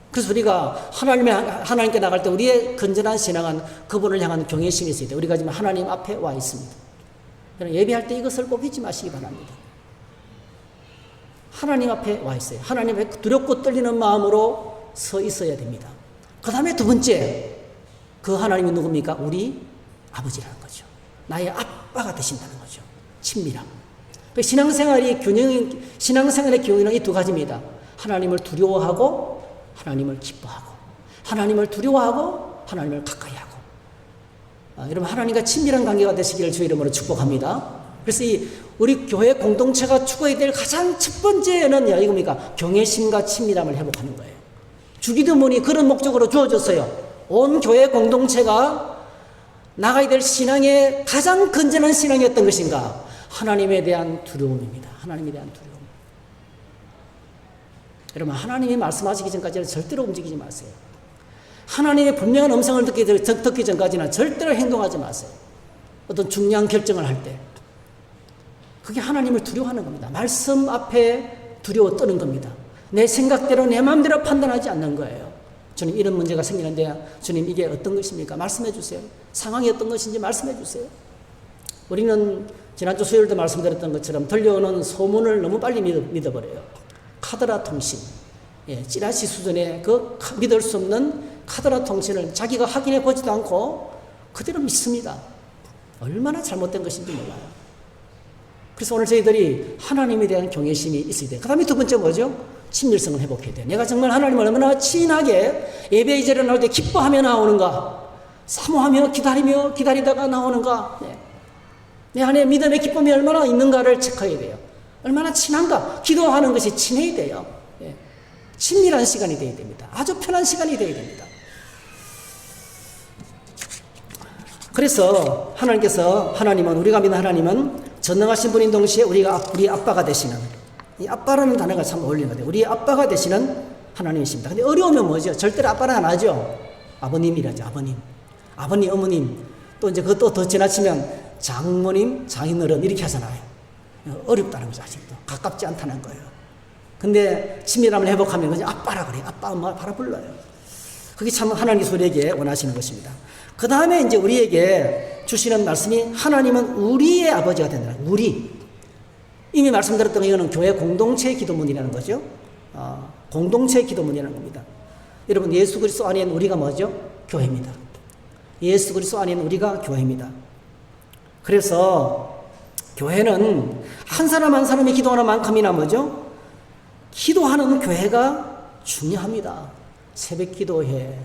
그래서 우리가 하나님께 나갈 때 우리의 건전한 신앙은 그분을 향한 경외심이 있어야 돼요. 우리가 지금 하나님 앞에 와 있습니다. 예배할 때 이것을 꼭 잊지 마시기 바랍니다. 하나님 앞에 와 있어요. 하나님 앞에 두렵고 떨리는 마음으로 서 있어야 됩니다. 그 다음에 두 번째, 그 하나님이 누굽니까? 우리 아버지라는 거죠. 나의 아빠가 되신다는 거죠. 친밀함. 신앙생활의 기운은 이 두 가지입니다. 하나님을 두려워하고 하나님을 기뻐하고, 하나님을 두려워하고 하나님을 가까이 하고. 여러분 하나님과 친밀한 관계가 되시기를 주의 이름으로 축복합니다. 그래서 우리 교회 공동체가 추구해야 될 가장 첫 번째는 이겁니까? 경외심과 친밀함을 회복하는 거예요. 주기도문이 그런 목적으로 주어졌어요. 온 교회 공동체가 나가야 될 신앙의 가장 건전한 신앙이 어떤 것인가? 하나님에 대한 두려움입니다. 하나님에 대한 두려움. 여러분 하나님이 말씀하시기 전까지는 절대로 움직이지 마세요. 하나님의 분명한 음성을 듣기 전까지는 절대로 행동하지 마세요. 어떤 중요한 결정을 할 때. 그게 하나님을 두려워하는 겁니다. 말씀 앞에 두려워 떠는 겁니다. 내 생각대로 내 마음대로 판단하지 않는 거예요. 주님 이런 문제가 생기는데 주님 이게 어떤 것입니까? 말씀해 주세요. 상황이 어떤 것인지 말씀해 주세요. 우리는 지난주 수요일도 말씀드렸던 것처럼 들려오는 소문을 너무 빨리 믿어버려요. 카더라 통신, 찌라시 수준의 그 믿을 수 없는 카더라 통신을 자기가 확인해 보지도 않고 그대로 믿습니다. 얼마나 잘못된 것인지 몰라요. 그래서 오늘 저희들이 하나님에 대한 경외심이 있어야 돼요. 그 다음에 두 번째 뭐죠? 친밀성을 회복해야 돼요. 내가 정말 하나님을 얼마나 친하게 예배 이제를 나올 때 기뻐하며 나오는가, 사모하며 기다리다가 나오는가, 내 안에 믿음의 기쁨이 얼마나 있는가를 체크해야 돼요. 얼마나 친한가, 기도하는 것이 친해야 돼요. 친밀한 시간이 되어야 됩니다. 아주 편한 시간이 되어야 됩니다. 그래서 하나님은, 우리가 믿는 하나님은 전능하신 분인 동시에 우리 아빠가 되시는, 이 아빠라는 단어가 참 어울리는 것 같아요. 우리 아빠가 되시는 하나님이십니다. 근데 어려우면 뭐죠? 절대로 아빠는 안 하죠. 아버님이라죠. 아버님, 어머님. 또 이제 그것도 더 지나치면 장모님, 장인어른 이렇게 하잖아요. 어렵다는 거죠. 아직도 가깝지 않다는 거예요. 근데 친밀함을 회복하면 그냥 아빠라 그래요. 아빠, 엄마 바로 불러요. 그게 참 하나님께서 우리에게 원하시는 것입니다. 그 다음에 이제 우리에게 주시는 말씀이 하나님은 우리의 아버지가 된다. 우리. 이미 말씀드렸던 이거는 교회 공동체의 기도문이라는 거죠. 공동체의 기도문이라는 겁니다. 여러분, 예수 그리스도 안에는 우리가 뭐죠? 교회입니다. 예수 그리스도 안에는 우리가 교회입니다. 그래서 교회는 한 사람 한 사람이 기도하는 만큼이나 뭐죠? 기도하는 교회가 중요합니다. 새벽 기도회,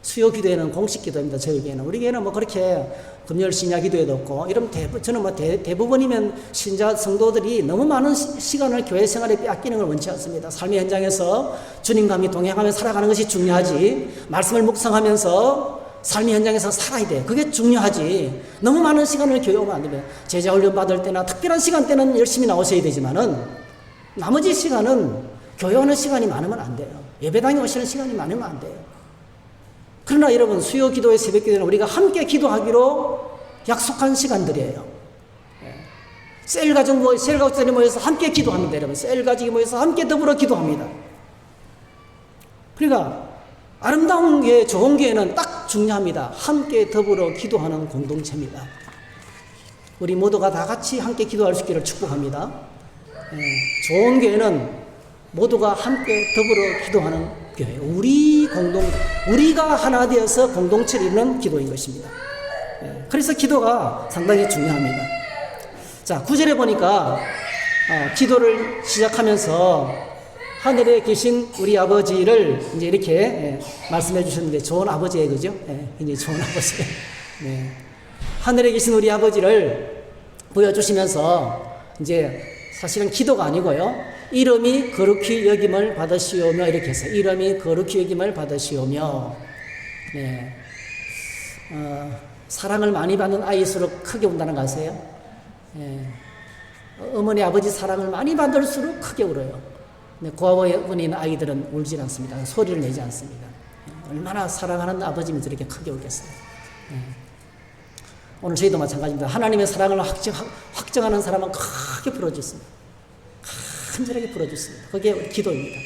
수요 기도회는 공식 기도입니다. 저희 교회는. 우리 교회는 뭐 그렇게 금요일 신야 기도회도 없고, 이러면 저는 뭐 대부분이면 신자 성도들이 너무 많은 시간을 교회 생활에 빼앗기는 걸 원치 않습니다. 삶의 현장에서 주님과 함께 동행하며 살아가는 것이 중요하지, 말씀을 묵상하면서 삶의 현장에서 살아야 돼. 그게 중요하지. 너무 많은 시간을 교회 오면 안 됩니다. 제자 훈련 받을 때나 특별한 시간 때는 열심히 나오셔야 되지만은 나머지 시간은 교회 오는 시간이 많으면 안 돼요. 예배당에 오시는 시간이 많으면 안 돼요. 그러나 여러분, 수요 기도회, 새벽 기도회는 우리가 함께 기도하기로 약속한 시간들이에요. 셀 가족들이 모여서 함께 기도합니다. 여러분, 셀 가족이 모여서 함께 더불어 기도합니다. 그러니까 아름다운 교회, 좋은 교회는 딱 중요합니다. 함께 더불어 기도하는 공동체입니다. 우리 모두가 다 같이 함께 기도할 수 있기를 축복합니다. 좋은 교회는 모두가 함께 더불어 기도하는 교회. 우리가 하나 되어서 공동체를 이루는 기도인 것입니다. 그래서 기도가 상당히 중요합니다. 자, 9절에 보니까 기도를 시작하면서 하늘에 계신 우리 아버지를 이제 이렇게 말씀해 주셨는데, 좋은 아버지예요, 그죠? 굉장히 좋은 아버지. 하늘에 계신 우리 아버지를 보여주시면서 이제 사실은 기도가 아니고요, 이름이 거룩히 여김을 받으시오며, 이렇게 해서 이름이 거룩히 여김을 받으시오며, 사랑을 많이 받는 아이일수록 크게 운다는 거 아세요? 어머니 아버지 사랑을 많이 받을수록 크게 울어요. 고아원에 있는 아이들은 울지 않습니다. 소리를 내지 않습니다. 얼마나 사랑하는 아버지면 저렇게 크게 울겠어요. 오늘 저희도 마찬가지입니다. 하나님의 사랑을 확정하는 사람은 크게 부러졌습니다. 간절하게 부러졌습니다. 그게 기도입니다.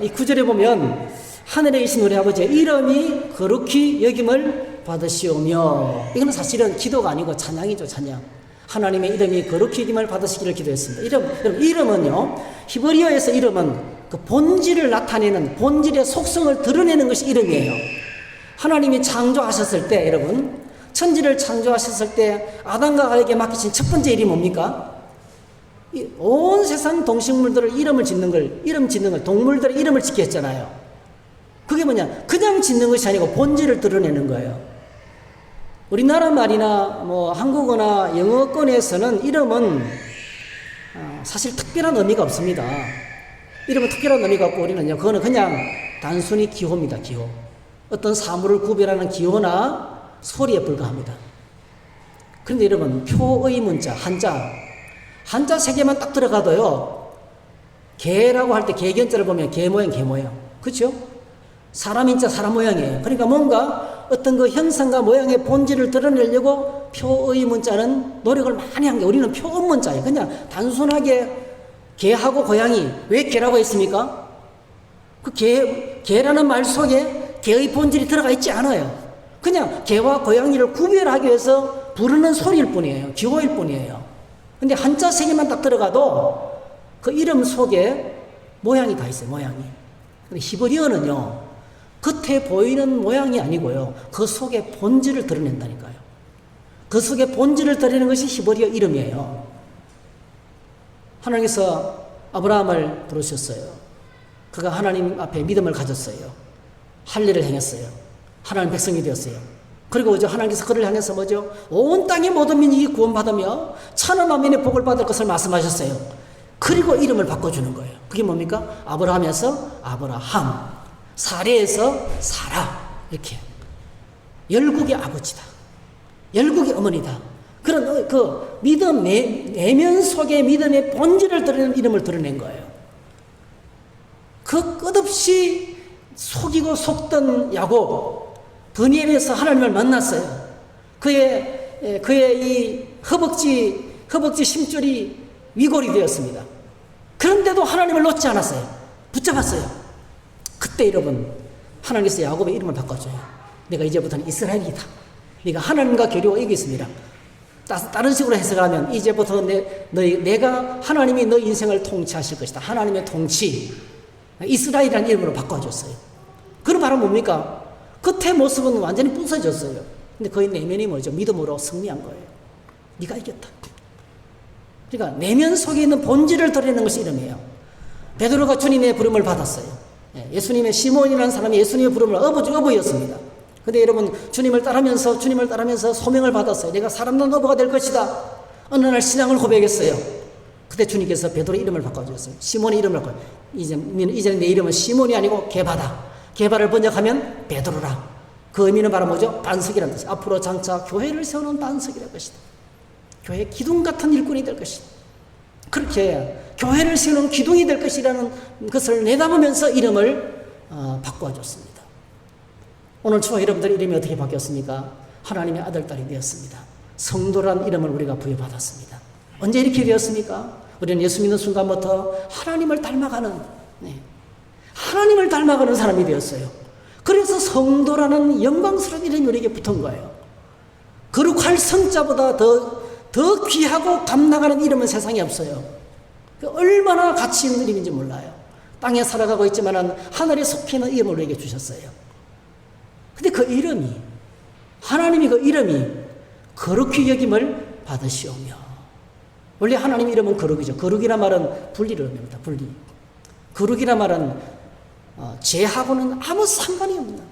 이 9절에 보면 하늘에 계신 우리 아버지의 이름이 거룩히 여김을 받으시오며, 이거는 사실은 기도가 아니고 찬양이죠. 찬양. 하나님의 이름이 거룩히 여김을 받으시기를 기도했습니다. 이름은요, 히브리어에서 이름은 그 본질을 나타내는, 본질의 속성을 드러내는 것이 이름이에요. 하나님이 창조하셨을 때, 여러분, 천지를 창조하셨을 때 아담과 하와에게 맡기신 첫 번째 일이 뭡니까? 온 세상 동식물들을 이름 짓는 걸, 동물들의 이름을 짓게 했잖아요. 그게 뭐냐? 그냥 짓는 것이 아니고 본질을 드러내는 거예요. 우리나라 말이나 뭐 한국어나 영어권에서는 이름은 사실 특별한 의미가 없습니다. 이름은 특별한 의미가 없고, 우리는요, 그거는 그냥 단순히 기호입니다. 기호. 어떤 사물을 구별하는 기호나 소리에 불과합니다. 그런데 여러분, 표의 문자, 한자 3개만 딱 들어가도요, 개라고 할 때 개견자를 보면 개 모양. 그렇죠? 사람 인자, 사람 모양이에요. 그러니까 뭔가 어떤 그 형상과 모양의 본질을 드러내려고 표의 문자는 노력을 많이 한 게, 우리는 표음 문자예요. 그냥 단순하게 개하고 고양이, 왜 개라고 했습니까? 그 개라는 말 속에 개의 본질이 들어가 있지 않아요. 그냥 개와 고양이를 구별하기 위해서 부르는 소리일 뿐이에요. 기호일 뿐이에요. 근데 한자 3개만 딱 들어가도 그 이름 속에 모양이 다 있어요. 모양이. 근데 히브리어는요, 겉에 보이는 모양이 아니고요, 그 속에 본질을 드러낸다니까요. 그 속에 본질을 드러내는 것이 히브리어 이름이에요. 하나님께서 아브라함을 부르셨어요. 그가 하나님 앞에 믿음을 가졌어요. 할 일을 행했어요. 하나님 백성이 되었어요. 그리고 이제 하나님께서 그를 향해서 뭐죠? 온 땅의 모든 민족이 구원받으며 천하 만민의 복을 받을 것을 말씀하셨어요. 그리고 이름을 바꿔주는 거예요. 그게 뭡니까? 아브라함에서 아브라함, 사레에서 사라. 이렇게. 열국의 아버지다. 열국의 어머니다. 그런 그 믿음, 내면 속의 믿음의 본질을 드러내는 이름을 드러낸 거예요. 그 끝없이 속이고 속던 야곱, 브니엘에서 하나님을 만났어요. 그의 이 허벅지 심줄이 위골이 되었습니다. 그런데도 하나님을 놓지 않았어요. 붙잡았어요. 그때 여러분, 하나님께서 야곱의 이름을 바꿔줘요. 내가 이제부터는 이스라엘이다. 네가 하나님과 교류가 이겠습니다. 다른 식으로 해석하면 이제부터 내가 하나님이 너 인생을 통치하실 것이다. 하나님의 통치, 이스라엘이라는 이름으로 바꿔줬어요. 그럼 바로 뭡니까? 겉의 모습은 완전히 부서졌어요. 근데 그의 내면이 뭐죠? 믿음으로 승리한 거예요. 네가 이겼다. 그러니까 내면 속에 있는 본질을 드러내는 것이 이름이에요. 베드로가 주님의 부름을 받았어요. 예수님의 시몬이라는 사람이 예수님의 부름을 어부였습니다. 근데 여러분, 주님을 따르면서 소명을 받았어요. 내가 사람된 어부가 될 것이다. 어느 날 신앙을 고백했어요. 그때 주님께서 베드로의 이름을 바꿔주셨어요. 시몬의 이름을 바꿔. 이제는 내 이름은 시몬이 아니고 게바다. 게바를 번역하면 베드로라. 그 의미는 바로 뭐죠? 반석이라는 뜻이. 앞으로 장차 교회를 세우는 반석이 될 것이다. 교회 기둥 같은 일꾼이 될 것이다. 그렇게 교회를 세우는 기둥이 될 것이라는 것을 내다보면서 이름을 바꿔줬습니다. 오늘 저 여러분들 이름이 어떻게 바뀌었습니까? 하나님의 아들, 딸이 되었습니다. 성도란 이름을 우리가 부여받았습니다. 언제 이렇게 되었습니까? 우리는 예수 믿는 순간부터 하나님을 닮아가는, 하나님을 닮아가는 사람이 되었어요. 그래서 성도라는 영광스러운 이름이 우리에게 붙은 거예요. 거룩할 성자보다 더 귀하고 감나가는 이름은 세상에 없어요. 얼마나 가치 있는 이름인지 몰라요. 땅에 살아가고 있지만 하늘에 속해 있는 이름을 우리에게 주셨어요. 근데 그 이름이, 하나님이 그 이름이 거룩히 여김을 받으시오며. 원래 하나님 이름은 거룩이죠. 거룩이란 말은 분리를 의미합니다. 분리. 거룩이란 말은 죄하고는 아무 상관이 없는,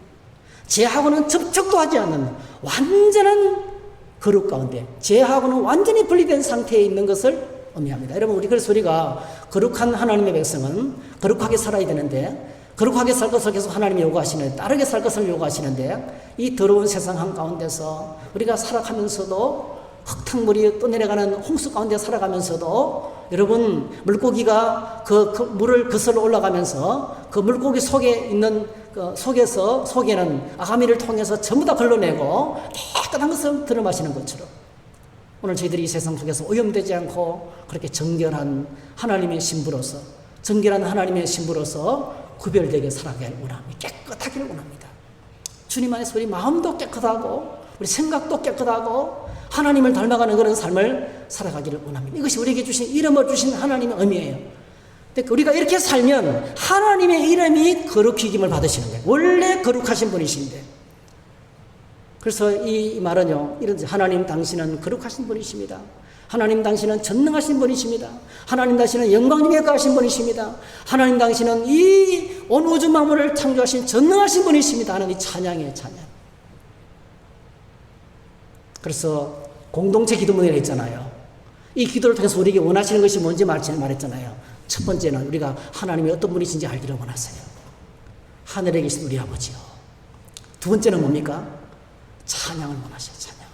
죄하고는 접촉도 하지 않는 완전한 거룩 가운데, 죄하고는 완전히 분리된 상태에 있는 것을 의미합니다. 여러분, 그래서 우리가 거룩한 하나님의 백성은 거룩하게 살아야 되는데, 거룩하게 살 것을 계속 하나님이 요구하시는데, 빠르게 살 것을 요구하시는데, 이 더러운 세상 한가운데서 우리가 살아가면서도, 흙탕물이 떠내려가는 홍수 가운데 살아가면서도, 여러분, 물고기가 그 물을 거슬러 올라가면서 그 물고기 속에 있는 속에는 아가미를 통해서 전부 다 걸러내고 깨끗한 것을 들어 마시는 것처럼, 오늘 저희들이 이 세상 속에서 오염되지 않고 그렇게 정결한 하나님의 신부로서, 구별되게 살아가길 원합니다. 깨끗하기를 원합니다. 주님 안에서 우리 마음도 깨끗하고 우리 생각도 깨끗하고 하나님을 닮아가는 그런 삶을 살아가기를 원합니다. 이것이 우리에게 주신, 이름을 주신 하나님의 의미예요. 근데 우리가 이렇게 살면 하나님의 이름이 거룩히 여김을 받으시는 거예요. 원래 거룩하신 분이신데. 그래서 이 말은요, 이런, 하나님 당신은 거룩하신 분이십니다. 하나님 당신은 전능하신 분이십니다. 하나님 당신은 영광중에 거하신 분이십니다. 하나님 당신은 이 온 우주 만물을 창조하신 전능하신 분이십니다 하는 이 찬양이에요, 찬양. 그래서 공동체 기도문이라 했잖아요. 이 기도를 통해서 우리에게 원하시는 것이 뭔지 말했잖아요. 첫 번째는 우리가 하나님이 어떤 분이신지 알기를 원하세요. 하늘에 계신 우리 아버지요. 두 번째는 뭡니까? 찬양을 원하셔요, 찬양.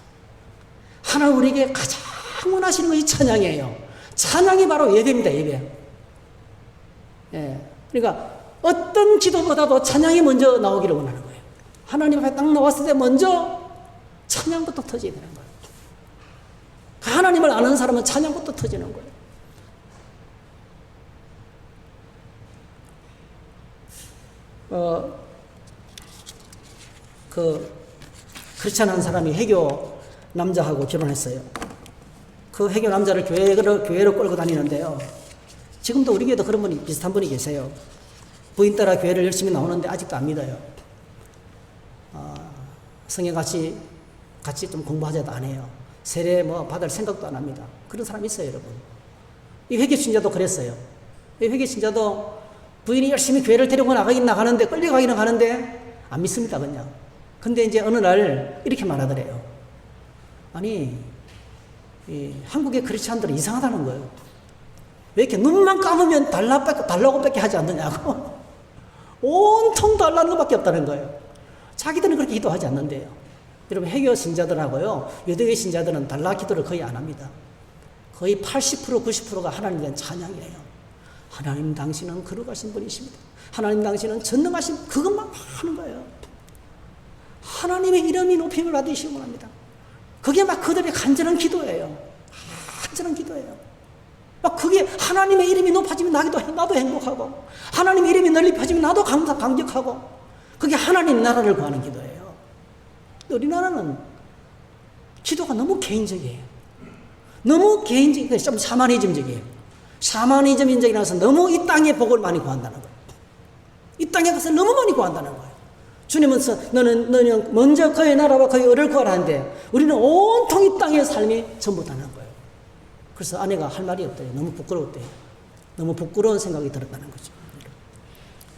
하나님 우리에게 가장 원하시는 것이 찬양이에요. 찬양이 바로 예배입니다, 예배. 그러니까 어떤 기도보다도 찬양이 먼저 나오기를 원하는 거예요. 하나님 앞에 딱 나왔을 때 먼저 찬양부터 터져야 되는 거예요. 하나님을 아는 사람은 찬양부터 터지는 거예요. 크리스찬 한 사람이 해교 남자하고 결혼했어요. 그 해교 남자를 교회로 끌고 다니는데요. 지금도 우리 교회도 그런 분이, 비슷한 분이 계세요. 부인 따라 교회를 열심히 나오는데 아직도 안 믿어요. 성경 같이 좀 공부하자도 안 해요. 세례 받을 생각도 안 합니다. 그런 사람 있어요, 여러분. 이 회개 신자도 그랬어요. 회개 신자도 부인이 열심히 교회를 데리고 나가는데 끌려가기는 가는데 안 믿습니다 그냥. 근데 이제 어느 날 이렇게 말하더래요. 아니 한국의 크리스찬들은 이상하다는 거예요. 왜 이렇게 눈만 감으면 달라고밖에 하지 않느냐고. 온통 달라는 것밖에 없다는 거예요. 자기들은 그렇게 기도하지 않는데요. 여러분 회개 신자들하고요 유대교 신자들은 달라 기도를 거의 안 합니다. 거의 80% 90%가 하나님에 대한 찬양이에요. 하나님 당신은 거룩하신 분이십니다. 하나님 당신은 전능하신 그것만 하는 거예요. 하나님의 이름이 높임을 받으시기 원합니다. 그게 막 그들의 간절한 기도예요. 간절한 기도예요. 막 그게 하나님의 이름이 높아지면 나도 행복하고 하나님의 이름이 넓혀지면 나도 감격하고 그게 하나님 나라를 구하는 기도예요. 우리나라는 기도가 너무 개인적이에요. 너무 개인적이고 좀 샤머니즘적이에요. 샤머니즘적이라서 너무 이 땅의 복을 많이 구한다는 거예요. 이 땅에 가서 너무 많이 구한다는 거예요. 주님은 너는 먼저 그의 나라와 그의 의를 구하라 하는데 우리는 온통 이 땅의 삶이 전부다는 거예요. 그래서 아내가 할 말이 없대요. 너무 부끄러웠대요. 너무 부끄러운 생각이 들었다는 거죠.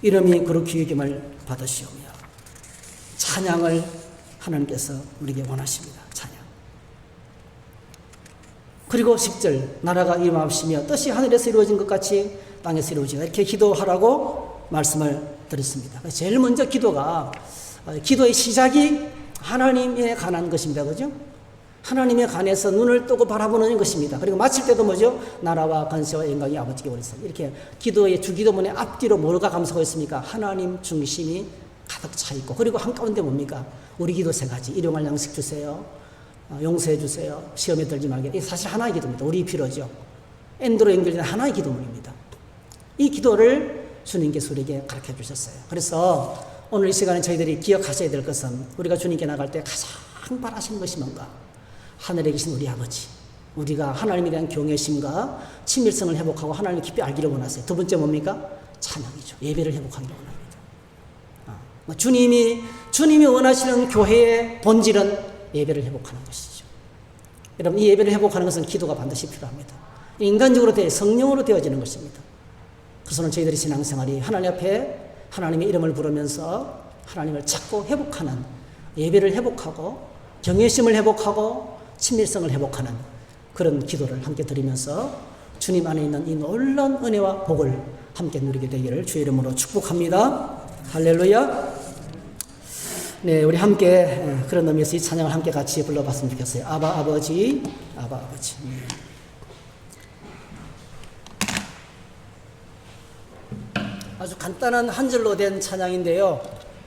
이름이 그렇게 여김을 받으시오며 찬양을 하나님께서 우리에게 원하십니다. 찬양. 그리고 10절 나라가 임하시며 뜻이 하늘에서 이루어진 것 같이 땅에서 이루어지다 이렇게 기도하라고 말씀을 드렸습니다. 제일 먼저 기도의 시작이 하나님에 관한 것입니다. 그죠? 하나님에 관해서 눈을 뜨고 바라보는 것입니다. 그리고 마칠 때도 뭐죠? 나라와 권세와 영광이 아버지께 원했습니다. 이렇게 기도의 주기도문의 앞뒤로 뭐가 감싸고 있습니까? 하나님 중심이 가득 차 있고 그리고 한가운데 뭡니까? 우리 기도 세 가지. 일용할 양식 주세요. 용서해 주세요. 시험에 들지 말게. 이게 사실 하나의 기도입니다. 우리 필요죠. 엔드로 연결된 하나의 기도문입니다. 이 기도를 주님께서 우리에게 가르쳐 주셨어요. 그래서 오늘 이 시간에 저희들이 기억하셔야 될 것은 우리가 주님께 나갈 때 가장 바라시는 것이 뭔가? 하늘에 계신 우리 아버지. 우리가 하나님에 대한 경외심과 친밀성을 회복하고 하나님을 깊이 알기를 원하세요. 두 번째 뭡니까? 찬양이죠. 예배를 회복하기를 원합니다. 주님이 원하시는 교회의 본질은 예배를 회복하는 것이죠. 여러분, 이 예배를 회복하는 것은 기도가 반드시 필요합니다. 인간적으로 성령으로 되어지는 것입니다. 그래서 저희들이 신앙생활이 하나님 앞에 하나님의 이름을 부르면서 하나님을 찾고 회복하는 예배를 회복하고 경외심을 회복하고 친밀성을 회복하는 그런 기도를 함께 드리면서 주님 안에 있는 이 놀라운 은혜와 복을 함께 누리게 되기를 주의 이름으로 축복합니다. 할렐루야. 네, 우리 함께 그런 의미에서 이 찬양을 함께 같이 불러봤으면 좋겠어요. 아바 아버지, 아바 아버지. 아주 간단한 한 절로 된 찬양인데요.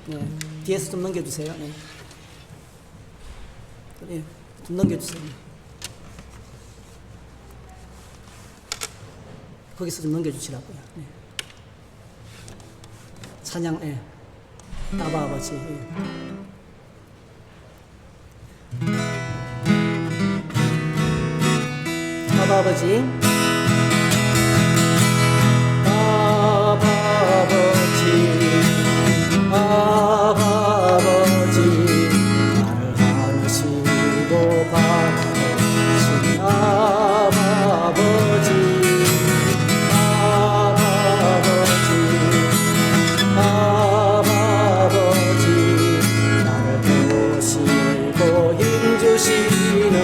네, 뒤에서 좀 넘겨주세요. 네. 네, 좀 넘겨주세요. 거기서 좀 넘겨주시라고요. 네. 찬양, 네. 아바 아버지. 네. 아바 아버지. 아버지 나를 안으시고 바라보신 아버지 나를 보시고 힘주시는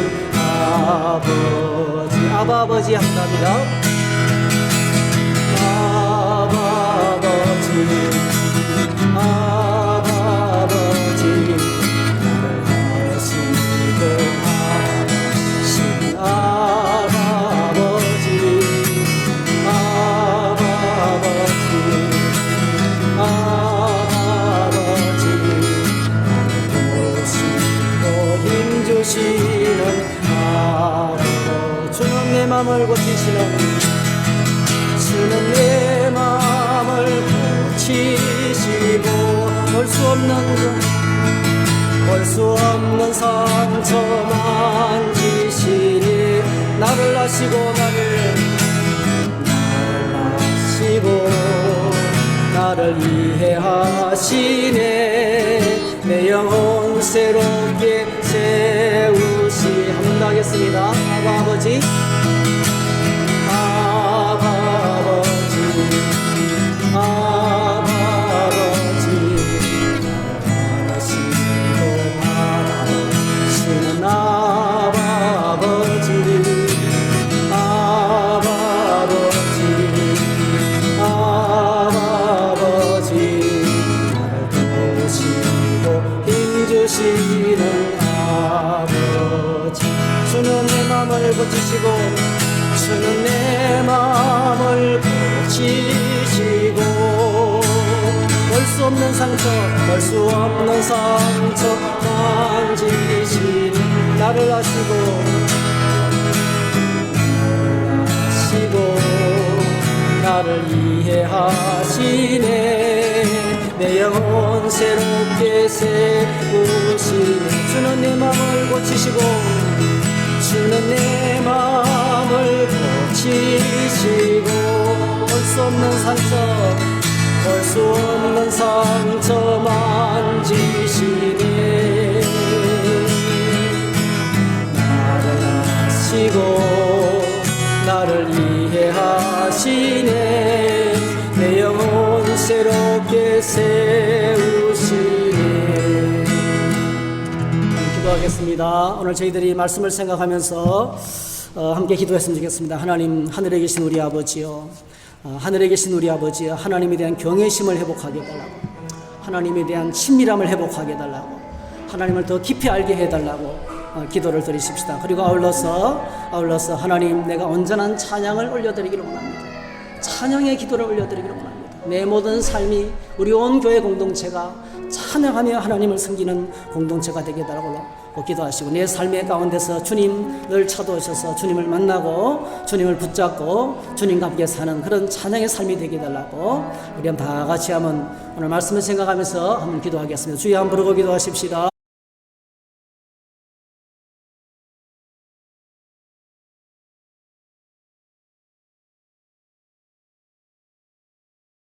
아버지 합니다. 아버지 나를 하시고 하신 아버지 나를 보시고 힘주시는 아버지 주는 내 맘을 고치시는 주는 내 맘을 고치시고 볼 수 없는 상처 만지시니 나를 아시고 나를 이해하시네 내 영혼 새롭게 세우시 한번 더 하겠습니다. 아버지 마음을 고치시고 주는 내 마음을 고치시고 볼 수 없는 상처 볼 수 없는 상처 만지신 나를 아시고 나를 이해하시네 내 영혼 새롭게 세우시네 주는 내 마음을 고치시고 주는 내 마음을 고치시고 볼 수 없는 상처 볼 수 없는 상처 만지시네 나를 아시고 나를 이해하시네 내 영혼 새롭게 세우시네. 기도하겠습니다. 오늘 저희들이 말씀을 생각하면서 함께 기도했으면 좋겠습니다. 하나님 하늘에 계신 우리 아버지요 하늘에 계신 우리 아버지요 하나님에 대한 경외심을 회복하게 해달라고 하나님에 대한 친밀함을 회복하게 해달라고 하나님을 더 깊이 알게 해달라고 기도를 드리십시다. 그리고 아울러서 하나님 내가 온전한 찬양을 올려드리기를 원합니다. 찬양의 기도를 올려드리기를 원합니다. 내 모든 삶이 우리 온 교회 공동체가 찬양하며 하나님을 섬기는 공동체가 되게 해달라고 기도하시고 내 삶의 가운데서 주님을 찾아오셔서 주님을 만나고 주님을 붙잡고 주님과 함께 사는 그런 찬양의 삶이 되게 해달라고 우리 다 같이 한번 오늘 말씀을 생각하면서 한번 기도하겠습니다. 주여 한번 부르고 기도하십시다.